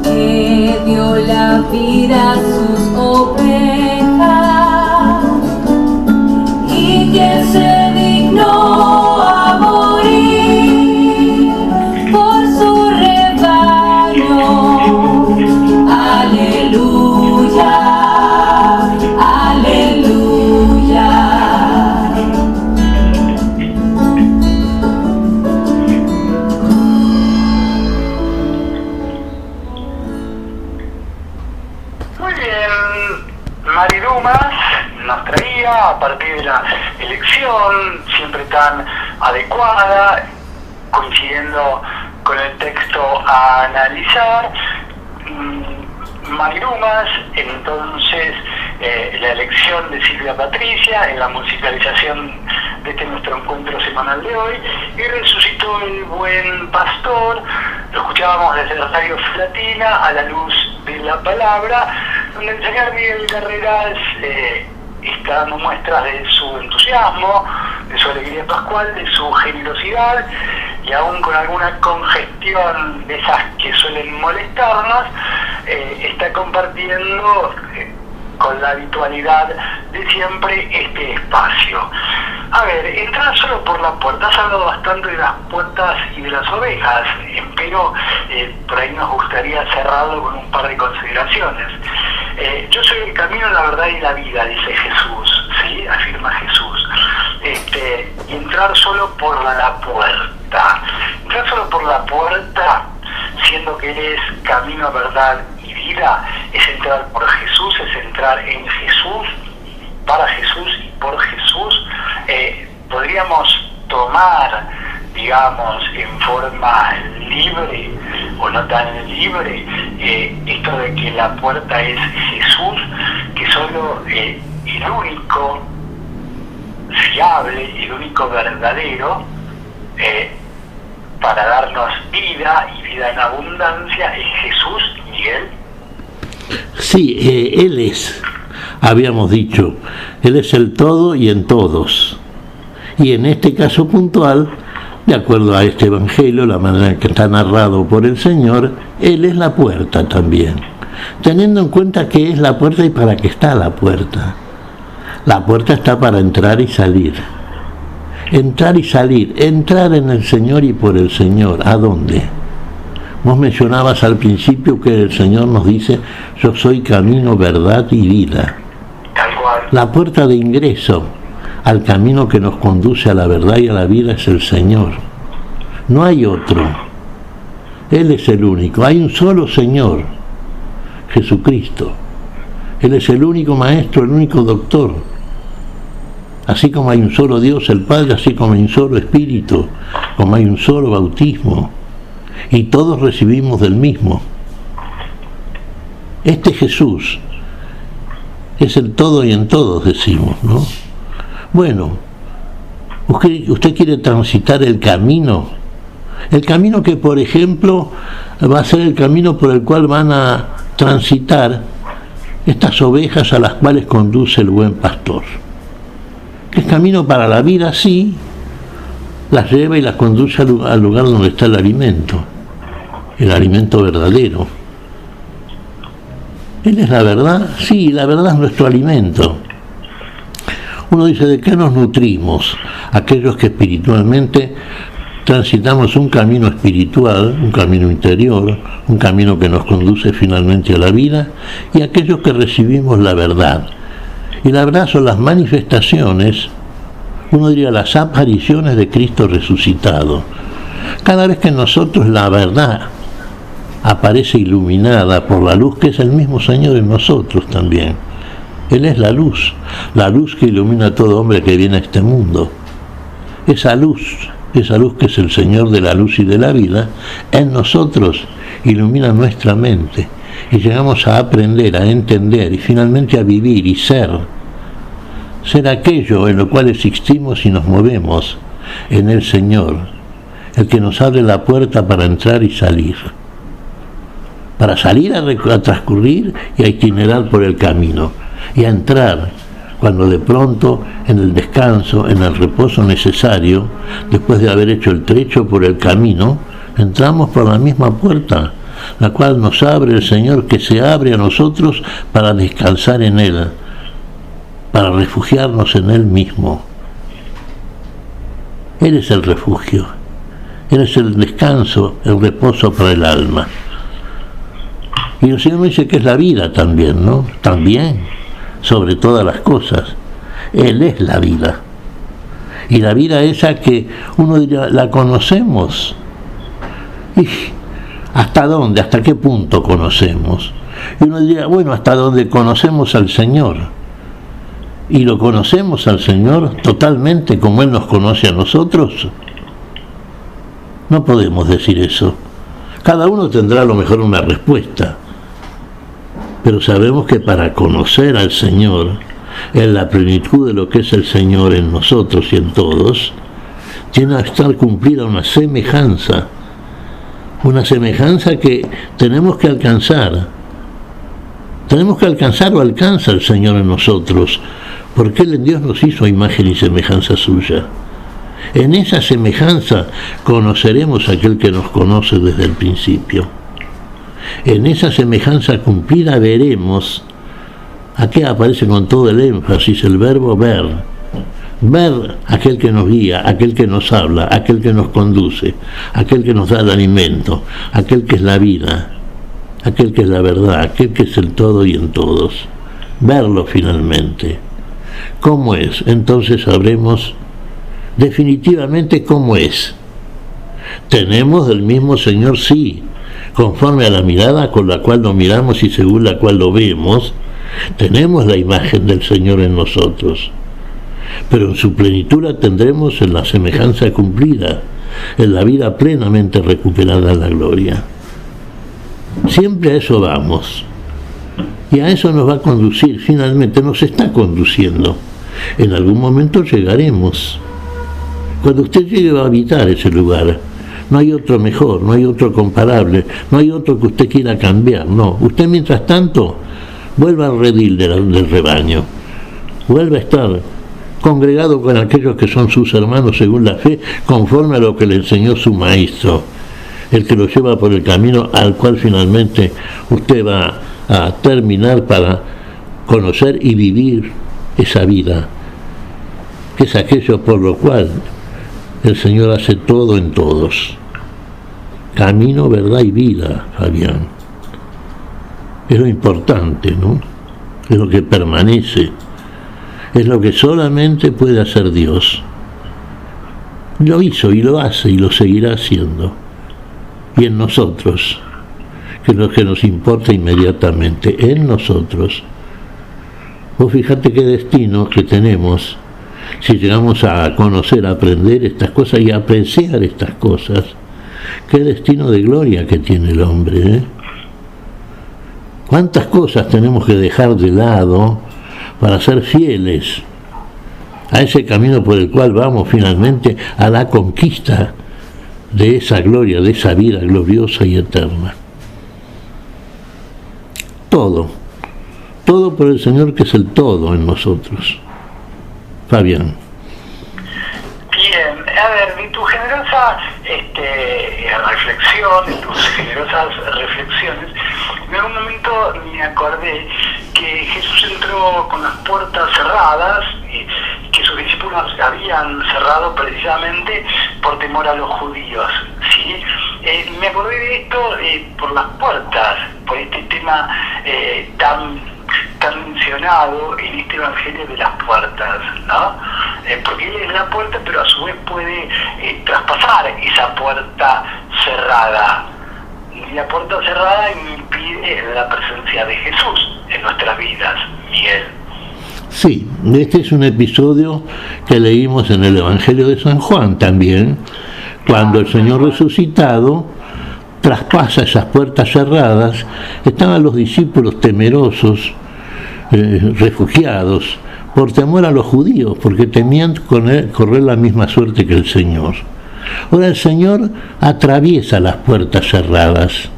que dio la vida a sus ovejas y que se dignó a morir por su rebaño. Aleluya, aleluya. Muy bien, Mari Dumas nos traía, a partir de la elección, siempre tan adecuada, coincidiendo con el texto a analizar, Mari Dumas, entonces la elección de Silvia Patricia en la musicalización de este nuestro encuentro semanal de hoy, y Resucitó el buen pastor, lo escuchábamos desde la radio Latina a la luz de la palabra, donde el señor Miguel Carreras está dando muestras de su entusiasmo, de su alegría pascual, de su generosidad, y aún con alguna congestión de esas que suelen molestarnos, está compartiendo con la habitualidad de siempre este espacio. A ver, entrar solo por la puerta. Has hablado bastante de las puertas y de las ovejas, pero por ahí nos gustaría cerrarlo con un par de consideraciones. Yo soy el camino, la verdad y la vida, dice Jesús, ¿sí? Afirma Jesús. Y entrar solo por la puerta. Entrar solo por la puerta, siendo que Él es camino, verdad y vida, es entrar por Jesús, es entrar en Jesús, para Jesús y por Jesús. Podríamos tomar, digamos, en forma libre o no tan libre, esto de que la puerta es Jesús, que solo el único fiable y el único verdadero para darnos vida y vida en abundancia es Jesús, Miguel. Sí, Él es, habíamos dicho, Él es el todo y en todos. Y en este caso puntual, de acuerdo a este Evangelio, la manera en que está narrado por el Señor, Él es la puerta también. Teniendo en cuenta que es la puerta y para qué está la puerta. La puerta está para entrar y salir. Entrar y salir, entrar en el Señor y por el Señor. ¿A dónde? Vos mencionabas al principio que el Señor nos dice, yo soy camino, verdad y vida. Tal cual. La puerta de ingreso al camino que nos conduce a la verdad y a la vida es el Señor. No hay otro. Él es el único. Hay un solo Señor, Jesucristo. Él es el único Maestro, el único Doctor. Así como hay un solo Dios, el Padre, así como hay un solo Espíritu, como hay un solo bautismo. Y todos recibimos del mismo. Este Jesús es el todo y en todos, decimos, ¿no? Bueno, usted quiere transitar el camino que, por ejemplo, va a ser el camino por el cual van a transitar estas ovejas a las cuales conduce el buen pastor. Que es camino para la vida, sí, las lleva y las conduce al lugar donde está el alimento verdadero. ¿Él es la verdad? Sí, la verdad es nuestro alimento. Uno dice, ¿de qué nos nutrimos? Aquellos que espiritualmente transitamos un camino espiritual, un camino interior, un camino que nos conduce finalmente a la vida, y aquellos que recibimos la verdad. Y la verdad son las manifestaciones, uno diría las apariciones de Cristo resucitado. Cada vez que en nosotros la verdad aparece iluminada por la luz, que es el mismo Señor en nosotros también. Él es la luz que ilumina a todo hombre que viene a este mundo. Esa luz que es el Señor de la luz y de la vida, en nosotros ilumina nuestra mente y llegamos a aprender, a entender y finalmente a vivir y ser aquello en lo cual existimos y nos movemos en el Señor, el que nos abre la puerta para entrar y salir, para salir a transcurrir y a itinerar por el camino, y a entrar cuando de pronto en el descanso, en el reposo necesario, después de haber hecho el trecho por el camino, entramos por la misma puerta, la cual nos abre el Señor, que se abre a nosotros para descansar en Él, para refugiarnos en Él mismo. Él es el refugio, Él es el descanso, el reposo para el alma. Y el Señor me dice que es la vida también, ¿no? También, sobre todas las cosas. Él es la vida. Y la vida esa que uno diría, la conocemos. ¿Y hasta dónde? ¿Hasta qué punto conocemos? Y uno diría, bueno, hasta donde conocemos al Señor. Y lo conocemos al Señor totalmente como Él nos conoce a nosotros. No podemos decir eso. Cada uno tendrá a lo mejor una respuesta. Pero sabemos que para conocer al Señor, en la plenitud de lo que es el Señor en nosotros y en todos, tiene que estar cumplida una semejanza que tenemos que alcanzar. Tenemos que alcanzar o alcanza el Señor en nosotros, porque Él en Dios nos hizo a imagen y semejanza suya. En esa semejanza conoceremos a aquel que nos conoce desde el principio. En esa semejanza cumplida veremos, aquí aparece con todo el énfasis el verbo ver. Ver aquel que nos guía, aquel que nos habla, aquel que nos conduce, aquel que nos da el alimento, aquel que es la vida, aquel que es la verdad, aquel que es el todo y en todos. Verlo finalmente. ¿Cómo es? Entonces sabremos definitivamente cómo es. ¿Tenemos del mismo Señor? Sí. Conforme a la mirada con la cual lo miramos y según la cual lo vemos, tenemos la imagen del Señor en nosotros. Pero en su plenitud la tendremos en la semejanza cumplida, en la vida plenamente recuperada en la gloria. Siempre a eso vamos. Y a eso nos va a conducir, finalmente nos está conduciendo En algún momento llegaremos. Cuando usted llegue a habitar ese lugar, no hay otro mejor, no hay otro comparable, no hay otro que usted quiera cambiar, no. Usted mientras tanto vuelva al redil del rebaño, vuelva a estar congregado con aquellos que son sus hermanos según la fe, conforme a lo que le enseñó su maestro, el que lo lleva por el camino al cual finalmente usted va a terminar para conocer y vivir esa vida, que es aquello por lo cual el Señor hace todo en todos. Camino, verdad y vida, Fabián. Es lo importante, ¿no? Es lo que permanece. Es lo que solamente puede hacer Dios. Lo hizo y lo hace y lo seguirá haciendo. Y en nosotros, que es lo que nos importa inmediatamente, en nosotros. Vos fíjate qué destino que tenemos si llegamos a conocer, a aprender estas cosas y a apreciar estas cosas. Qué destino de gloria que tiene el hombre, ¿eh? Cuántas cosas tenemos que dejar de lado para ser fieles a ese camino por el cual vamos finalmente a la conquista de esa gloria, de esa vida gloriosa y eterna. Todo por el Señor, que es el todo en nosotros. Fabián. Bien, a ver, de tu generosa reflexión, de tus generosas reflexiones, en algún momento me acordé que Jesús entró con las puertas cerradas y que sus discípulos habían cerrado precisamente por temor a los judíos, ¿sí? Me acordé de esto por las puertas, por este tema tan mencionado en este Evangelio de las puertas, ¿no? Porque Él es la puerta, pero a su vez puede traspasar esa puerta cerrada. Y la puerta cerrada impide la presencia de Jesús en nuestras vidas, Miguel. Sí, este es un episodio que leímos en el Evangelio de San Juan también, cuando el Señor resucitado traspasa esas puertas cerradas. Estaban los discípulos temerosos, refugiados, por temor a los judíos, porque temían correr la misma suerte que el Señor. Ahora el Señor atraviesa las puertas cerradas,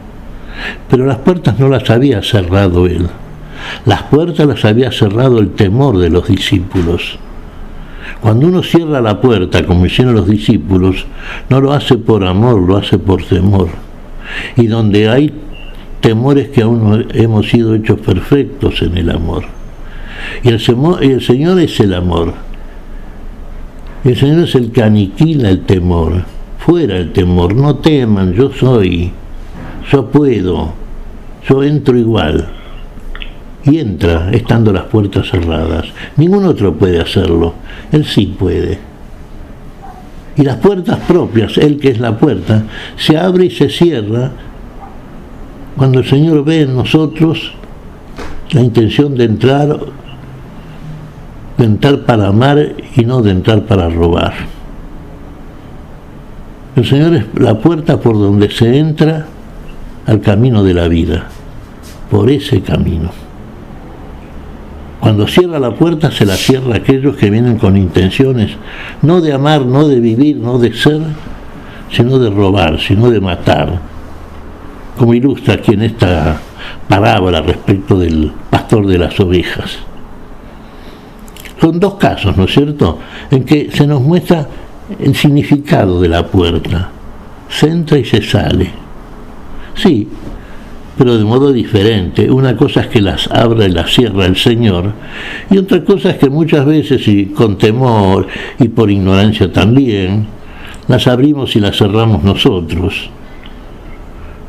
pero las puertas no las había cerrado Él. Las puertas las había cerrado el temor de los discípulos. Cuando uno cierra la puerta, como hicieron los discípulos, no lo hace por amor, lo hace por temor. Y donde hay temores, que aún no hemos sido hechos perfectos en el amor. Y el Señor es el amor. El Señor es el que aniquila el temor. Fuera el temor, no teman, yo soy, yo puedo, yo entro igual. Y entra estando las puertas cerradas. Ningún otro puede hacerlo, Él sí puede. Y las puertas propias, Él que es la puerta, se abre y se cierra cuando el Señor ve en nosotros la intención de entrar para amar y no de entrar para robar. El Señor es la puerta por donde se entra al camino de la vida, por ese camino. Cuando cierra la puerta, se la cierra a aquellos que vienen con intenciones no de amar, no de vivir, no de ser, sino de robar, sino de matar, como ilustra aquí en esta parábola respecto del pastor de las ovejas. Son dos casos, ¿no es cierto?, en que se nos muestra el significado de la puerta. Se entra y se sale. Sí, pero de modo diferente. Una cosa es que las abra y las cierra el Señor, y otra cosa es que muchas veces, y con temor y por ignorancia también, las abrimos y las cerramos nosotros.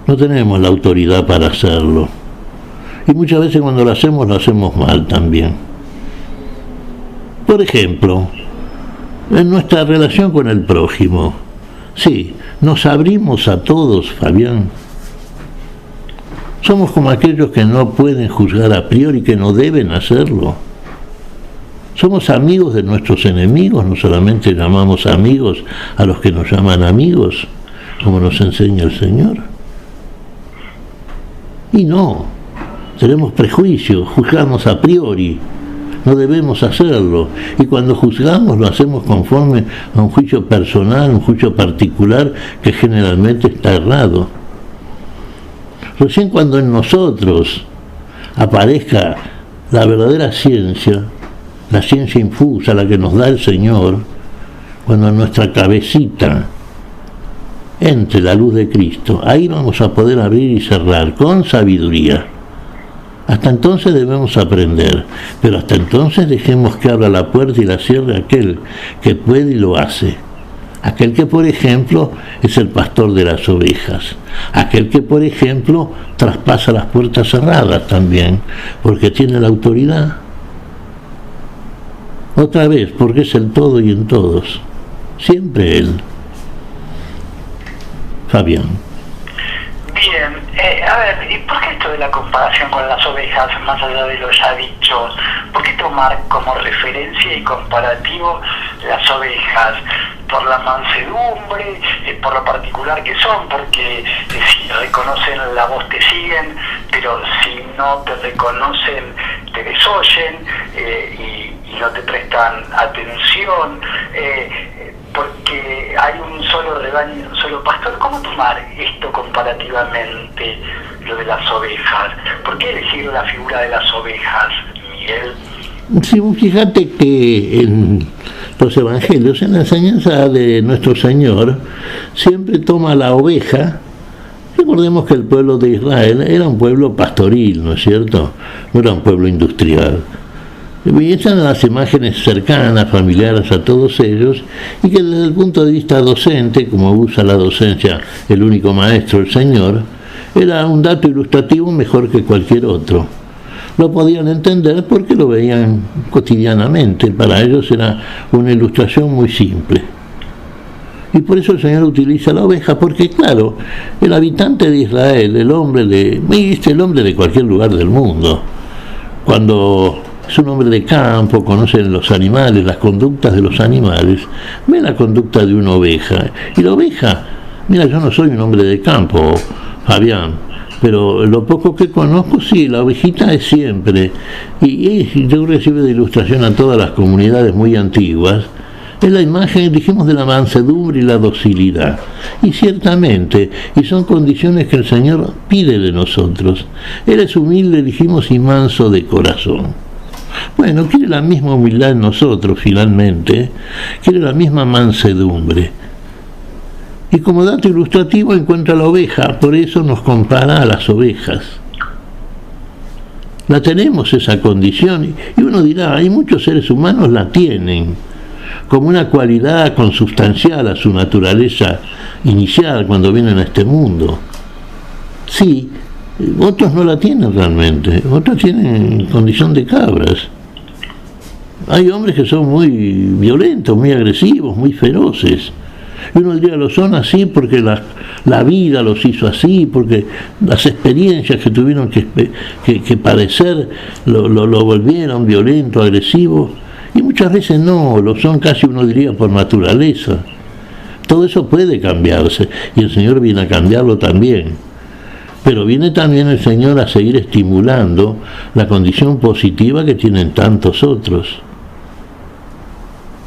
No tenemos la autoridad para hacerlo. Y muchas veces cuando lo hacemos mal también. Por ejemplo, en nuestra relación con el prójimo, sí, nos abrimos a todos, Fabián. Somos como aquellos que no pueden juzgar a priori, que no deben hacerlo. Somos amigos de nuestros enemigos, no solamente llamamos amigos a los que nos llaman amigos, como nos enseña el Señor. Y no, tenemos prejuicios, juzgamos a priori, no debemos hacerlo. Y cuando juzgamos lo hacemos conforme a un juicio personal, un juicio particular que generalmente está errado. Recién cuando en nosotros aparezca la verdadera ciencia, la ciencia infusa, la que nos da el Señor, cuando en nuestra cabecita entre la luz de Cristo, ahí vamos a poder abrir y cerrar con sabiduría. Hasta entonces debemos aprender, pero hasta entonces dejemos que abra la puerta y la cierre aquel que puede y lo hace. Aquel que, por ejemplo, es el pastor de las ovejas. Aquel que, por ejemplo, traspasa las puertas cerradas también, porque tiene la autoridad. Otra vez, porque es el todo y en todos. Siempre Él. Fabián. Bien, a ver, ¿y por qué esto de la comparación con las ovejas, más allá de lo ya dicho? ¿Por qué tomar como referencia y comparativo las ovejas? ¿Por la mansedumbre, por lo particular que son? Porque si reconocen la voz te siguen, pero si no te reconocen te desoyen y no te prestan atención, porque hay un solo rebaño, un solo pastor. ¿Cómo tomar esto comparativamente, lo de las ovejas? ¿Por qué elegir la figura de las ovejas, Miguel? Sí, fíjate que en los evangelios, en la enseñanza de nuestro Señor, siempre toma la oveja. Recordemos que el pueblo de Israel era un pueblo pastoril, ¿no es cierto? No era un pueblo industrial. Y estas eran las imágenes cercanas, familiares a todos ellos, y que desde el punto de vista docente, como usa la docencia el único maestro, el Señor, era un dato ilustrativo mejor que cualquier otro. Lo podían entender porque lo veían cotidianamente, para ellos era una ilustración muy simple. Y por eso el Señor utiliza la oveja, porque claro, el habitante de Israel, el hombre de cualquier lugar del mundo, cuando es un hombre de campo, conoce los animales, las conductas de los animales, ve la conducta de una oveja. Y la oveja, mira, yo no soy un hombre de campo, Fabián, pero lo poco que conozco, sí, la ovejita es siempre, y yo creo que sirve de ilustración a todas las comunidades muy antiguas, es la imagen, dijimos, de la mansedumbre y la docilidad. Y ciertamente, y son condiciones que el Señor pide de nosotros. Él es humilde, dijimos, y manso de corazón. Bueno, quiere la misma humildad en nosotros, finalmente, quiere la misma mansedumbre. Y como dato ilustrativo encuentra la oveja, por eso nos compara a las ovejas. La tenemos esa condición, y uno dirá, hay muchos seres humanos la tienen, como una cualidad consubstancial a su naturaleza inicial cuando vienen a este mundo. Sí, otros no la tienen realmente, otros tienen condición de cabras. Hay hombres que son muy violentos, muy agresivos, muy feroces. Y uno diría, lo son así porque la vida los hizo así, porque las experiencias que tuvieron que padecer lo volvieron violento, agresivo. Y muchas veces no, lo son casi uno diría por naturaleza. Todo eso puede cambiarse y el Señor viene a cambiarlo también. Pero viene también el Señor a seguir estimulando la condición positiva que tienen tantos otros.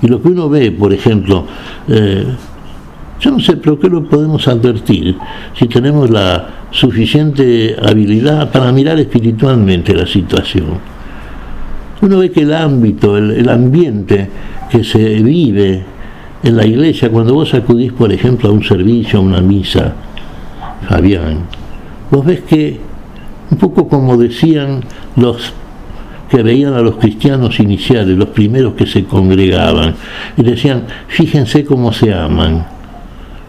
Y lo que uno ve, por ejemplo, yo no sé, pero ¿qué lo podemos advertir? Si tenemos la suficiente habilidad para mirar espiritualmente la situación. Uno ve que el ámbito, el ambiente que se vive en la iglesia, cuando vos acudís, por ejemplo, a un servicio, a una misa, Fabián, vos ves que, un poco como decían los que veían a los cristianos iniciales, los primeros que se congregaban, y decían, fíjense cómo se aman.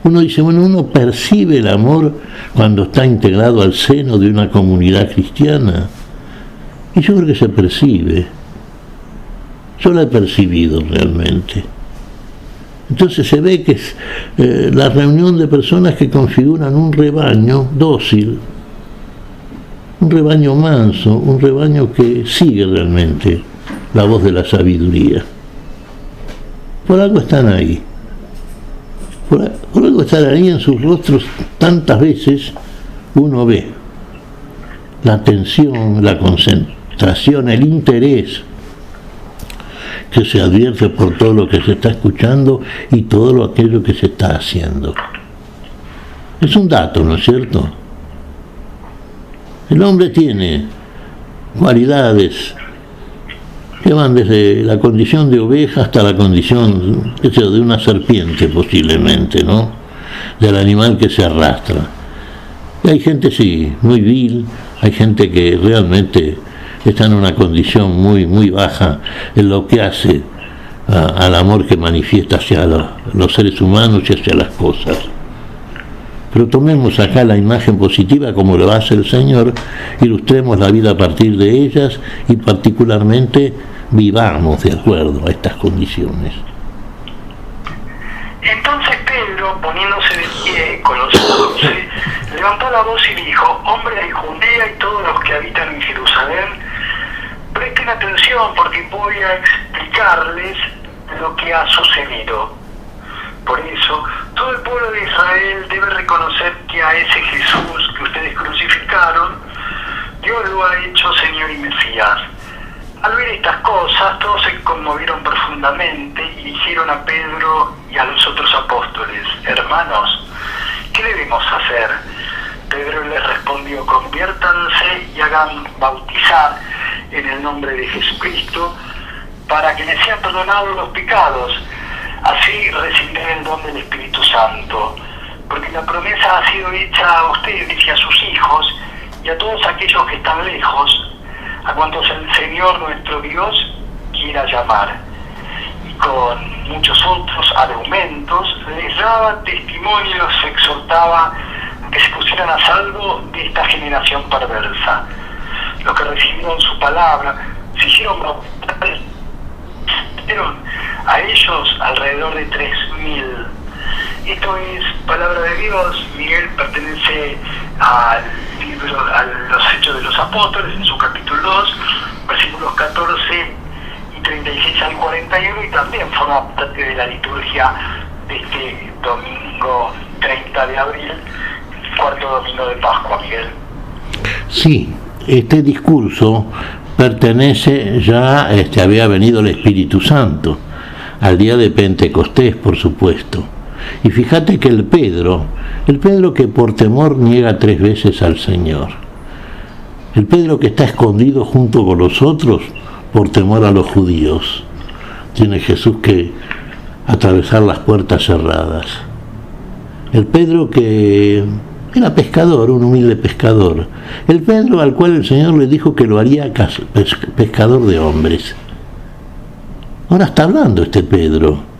Uno dice, bueno, uno percibe el amor cuando está integrado al seno de una comunidad cristiana. Y yo creo que se percibe. Yo lo he percibido realmente. Entonces se ve que es la reunión de personas que configuran un rebaño dócil, un rebaño manso, un rebaño que sigue realmente la voz de la sabiduría. Por algo están ahí. Por algo están ahí en sus rostros tantas veces uno ve la atención, la concentración, el interés que se advierte por todo lo que se está escuchando y todo aquello que se está haciendo. Es un dato, ¿no es cierto? El hombre tiene cualidades que van desde la condición de oveja hasta la condición, qué sé yo, de una serpiente posiblemente, ¿no? Del animal que se arrastra. Y hay gente, sí, muy vil, hay gente que realmente está en una condición muy, muy baja en lo que hace al amor que manifiesta hacia los seres humanos y hacia las cosas. Pero tomemos acá la imagen positiva como lo hace el Señor, ilustremos la vida a partir de ellas y particularmente vivamos de acuerdo a estas condiciones. Entonces Pedro, poniéndose de pie con los 11, levantó la voz y dijo: hombres de Judea y todos los que habitan en Jerusalén, presten atención porque voy a explicarles lo que ha sucedido. Por eso, todo el pueblo de Israel debe reconocer que a ese Jesús que ustedes crucificaron, Dios lo ha hecho Señor y Mesías. Al ver estas cosas, todos se conmovieron profundamente y dijeron a Pedro y a los otros apóstoles: hermanos, ¿qué debemos hacer? Pedro les respondió: conviértanse y hagan bautizar en el nombre de Jesucristo para que les sean perdonados los pecados. Así recibirán el don del Espíritu Santo, porque la promesa ha sido hecha a ustedes y a sus hijos y a todos aquellos que están lejos, a cuantos el Señor nuestro Dios quiera llamar. Y con muchos otros argumentos les daba testimonio y los exhortaba que se pusieran a salvo de esta generación perversa. Los que recibieron su palabra se hicieron bautizar, a ellos alrededor de 3.000. Esto es palabra de Dios. Miguel pertenece al libro, a los Hechos de los Apóstoles, en su capítulo 2, versículos 14 y 36 al 41, y también forma parte de la liturgia de este domingo 30 de abril, cuarto domingo de Pascua, Miguel. Sí, este discurso pertenece ya, había venido el Espíritu Santo, al día de Pentecostés, por supuesto. Y fíjate que el Pedro que por temor niega 3 veces al Señor, el Pedro que está escondido junto con los otros por temor a los judíos, tiene Jesús que atravesar las puertas cerradas. El Pedro que era pescador, un humilde pescador. El Pedro al cual el Señor le dijo que lo haría pescador de hombres. Ahora está hablando este Pedro.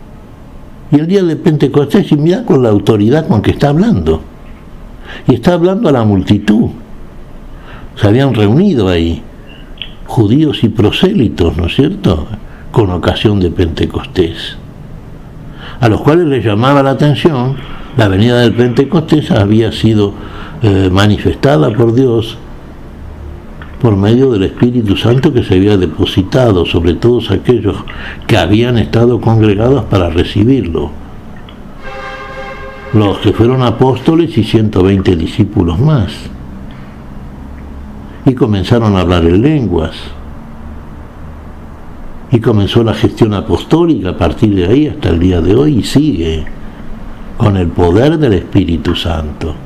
Y el día de Pentecostés, y mira con la autoridad con que está hablando. Y está hablando a la multitud. Se habían reunido ahí judíos y prosélitos, ¿no es cierto?, con ocasión de Pentecostés, a los cuales les llamaba la atención. La venida del Pentecostés había sido manifestada por Dios por medio del Espíritu Santo que se había depositado sobre todos aquellos que habían estado congregados para recibirlo. Los que fueron apóstoles y 120 discípulos más. Y comenzaron a hablar en lenguas. Y comenzó la gestión apostólica a partir de ahí hasta el día de hoy, y sigue con el poder del Espíritu Santo.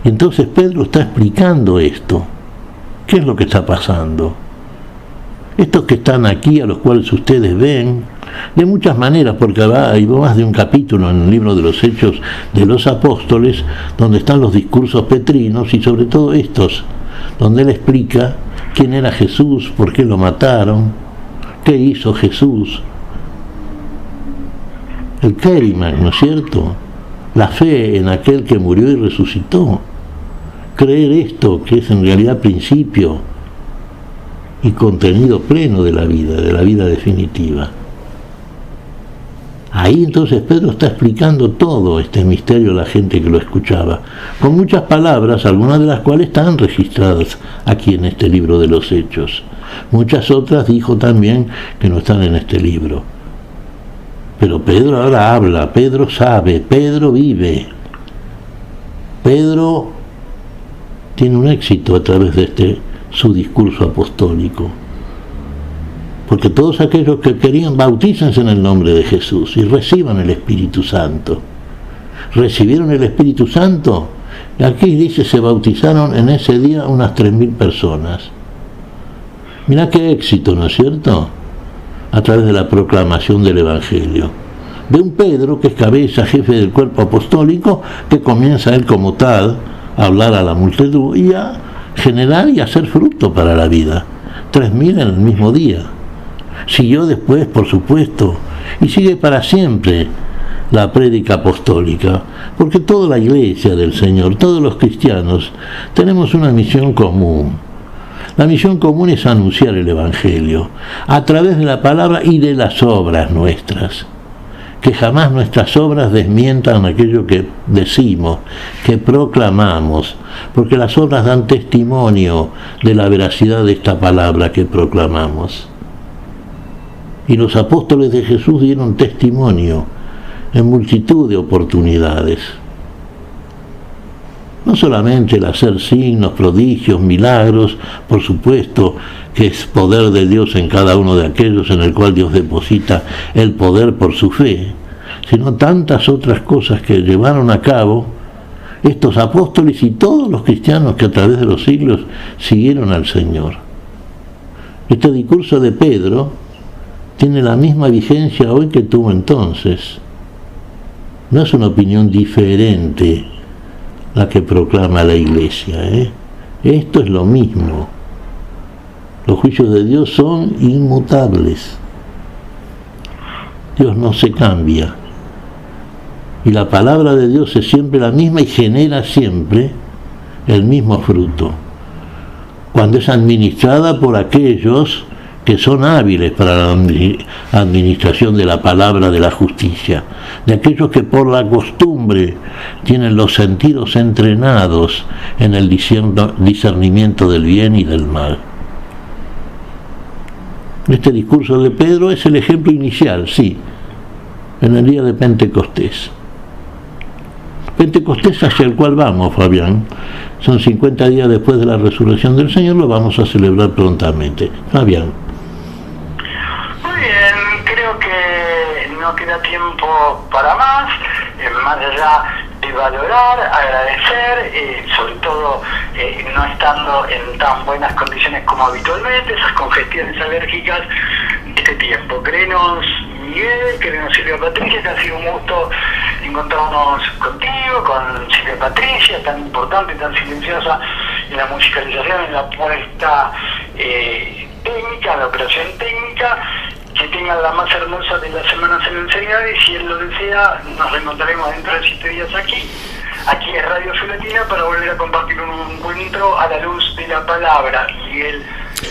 Y entonces Pedro está explicando esto. ¿Qué es lo que está pasando? Estos que están aquí, a los cuales ustedes ven, de muchas maneras, porque hay más de un capítulo en el libro de los Hechos de los Apóstoles, donde están los discursos petrinos, y sobre todo estos, donde él explica quién era Jesús, por qué lo mataron, qué hizo Jesús, el Keriman, ¿no es cierto?, la fe en aquel que murió y resucitó, creer esto que es en realidad principio y contenido pleno de la vida definitiva. Ahí entonces Pedro está explicando todo este misterio a la gente que lo escuchaba, con muchas palabras, algunas de las cuales están registradas aquí en este libro de los Hechos. Muchas otras dijo también que no están en este libro. Pero Pedro ahora habla, Pedro sabe, Pedro vive. Pedro tiene un éxito a través de su discurso apostólico. porque todos aquellos que querían bautícense en el nombre de Jesús y reciban el Espíritu Santo. ¿Recibieron el Espíritu Santo? Aquí dice, se bautizaron en ese día unas 3.000 personas. Mirá qué éxito, ¿no es cierto? A través de la proclamación del Evangelio. De un Pedro que es cabeza, jefe del cuerpo apostólico, que comienza él como tal a hablar a la multitud y a generar y hacer fruto para la vida. 3.000 en el mismo día. Siguió después, por supuesto, y sigue para siempre la prédica apostólica, porque toda la iglesia del Señor, todos los cristianos, tenemos una misión común. La misión común es anunciar el Evangelio a través de la palabra y de las obras nuestras. Que jamás nuestras obras desmientan aquello que decimos, que proclamamos, porque las obras dan testimonio de la veracidad de esta palabra que proclamamos. Y los apóstoles de Jesús dieron testimonio en multitud de oportunidades. No solamente el hacer signos, prodigios, milagros, por supuesto que es poder de Dios en cada uno de aquellos en el cual Dios deposita el poder por su fe, sino tantas otras cosas que llevaron a cabo estos apóstoles y todos los cristianos que a través de los siglos siguieron al Señor. Este discurso de Pedro tiene la misma vigencia hoy que tuvo entonces. No es una opinión diferente la que proclama la Iglesia, Esto es lo mismo. Los juicios de Dios son inmutables. Dios no se cambia. Y la palabra de Dios es siempre la misma y genera siempre el mismo fruto. Cuando es administrada por aquellos que son hábiles para la administración de la palabra de la justicia, de aquellos que por la costumbre tienen los sentidos entrenados en el discernimiento del bien y del mal. Este discurso de Pedro es el ejemplo inicial, sí, en el día de Pentecostés. Pentecostés hacia el cual vamos, Fabián. Son 50 días después de la resurrección del Señor, lo vamos a celebrar prontamente. Fabián. Muy bien, creo que no queda tiempo para más allá de valorar, agradecer, sobre todo no estando en tan buenas condiciones como habitualmente, esas congestiones alérgicas de este tiempo. Créenos, Miguel, créenos, Silvia Patricia, que ha sido un gusto encontrarnos contigo, con Silvia Patricia, tan importante, tan silenciosa en la musicalización, en la puesta técnica, la operación técnica. Que tengan la más hermosa de las semanas en el Señor, y si Él lo desea, nos reencontraremos dentro de 7 días aquí es Radio Fe Latina, para volver a compartir un encuentro a la luz de la palabra. Y Él,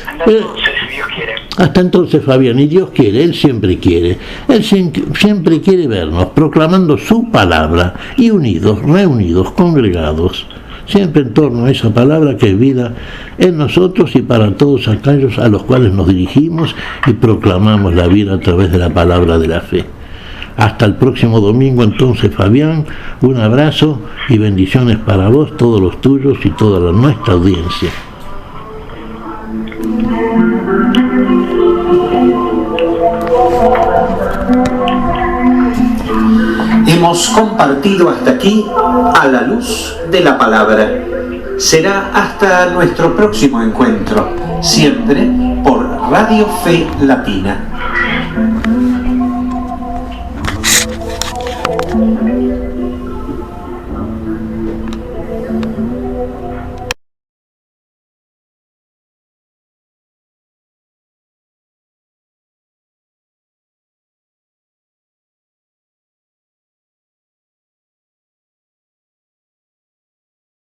hasta entonces, si Dios quiere. Hasta entonces, Fabián, y Dios quiere, Él siempre quiere. Él siempre quiere vernos proclamando su palabra y unidos, reunidos, congregados, siempre en torno a esa palabra que es vida en nosotros y para todos aquellos a los cuales nos dirigimos y proclamamos la vida a través de la palabra de la fe. Hasta el próximo domingo entonces, Fabián, un abrazo y bendiciones para vos, todos los tuyos y toda nuestra audiencia. Hemos compartido hasta aquí a la luz de la palabra. Será hasta nuestro próximo encuentro, siempre por Radio Fe Latina.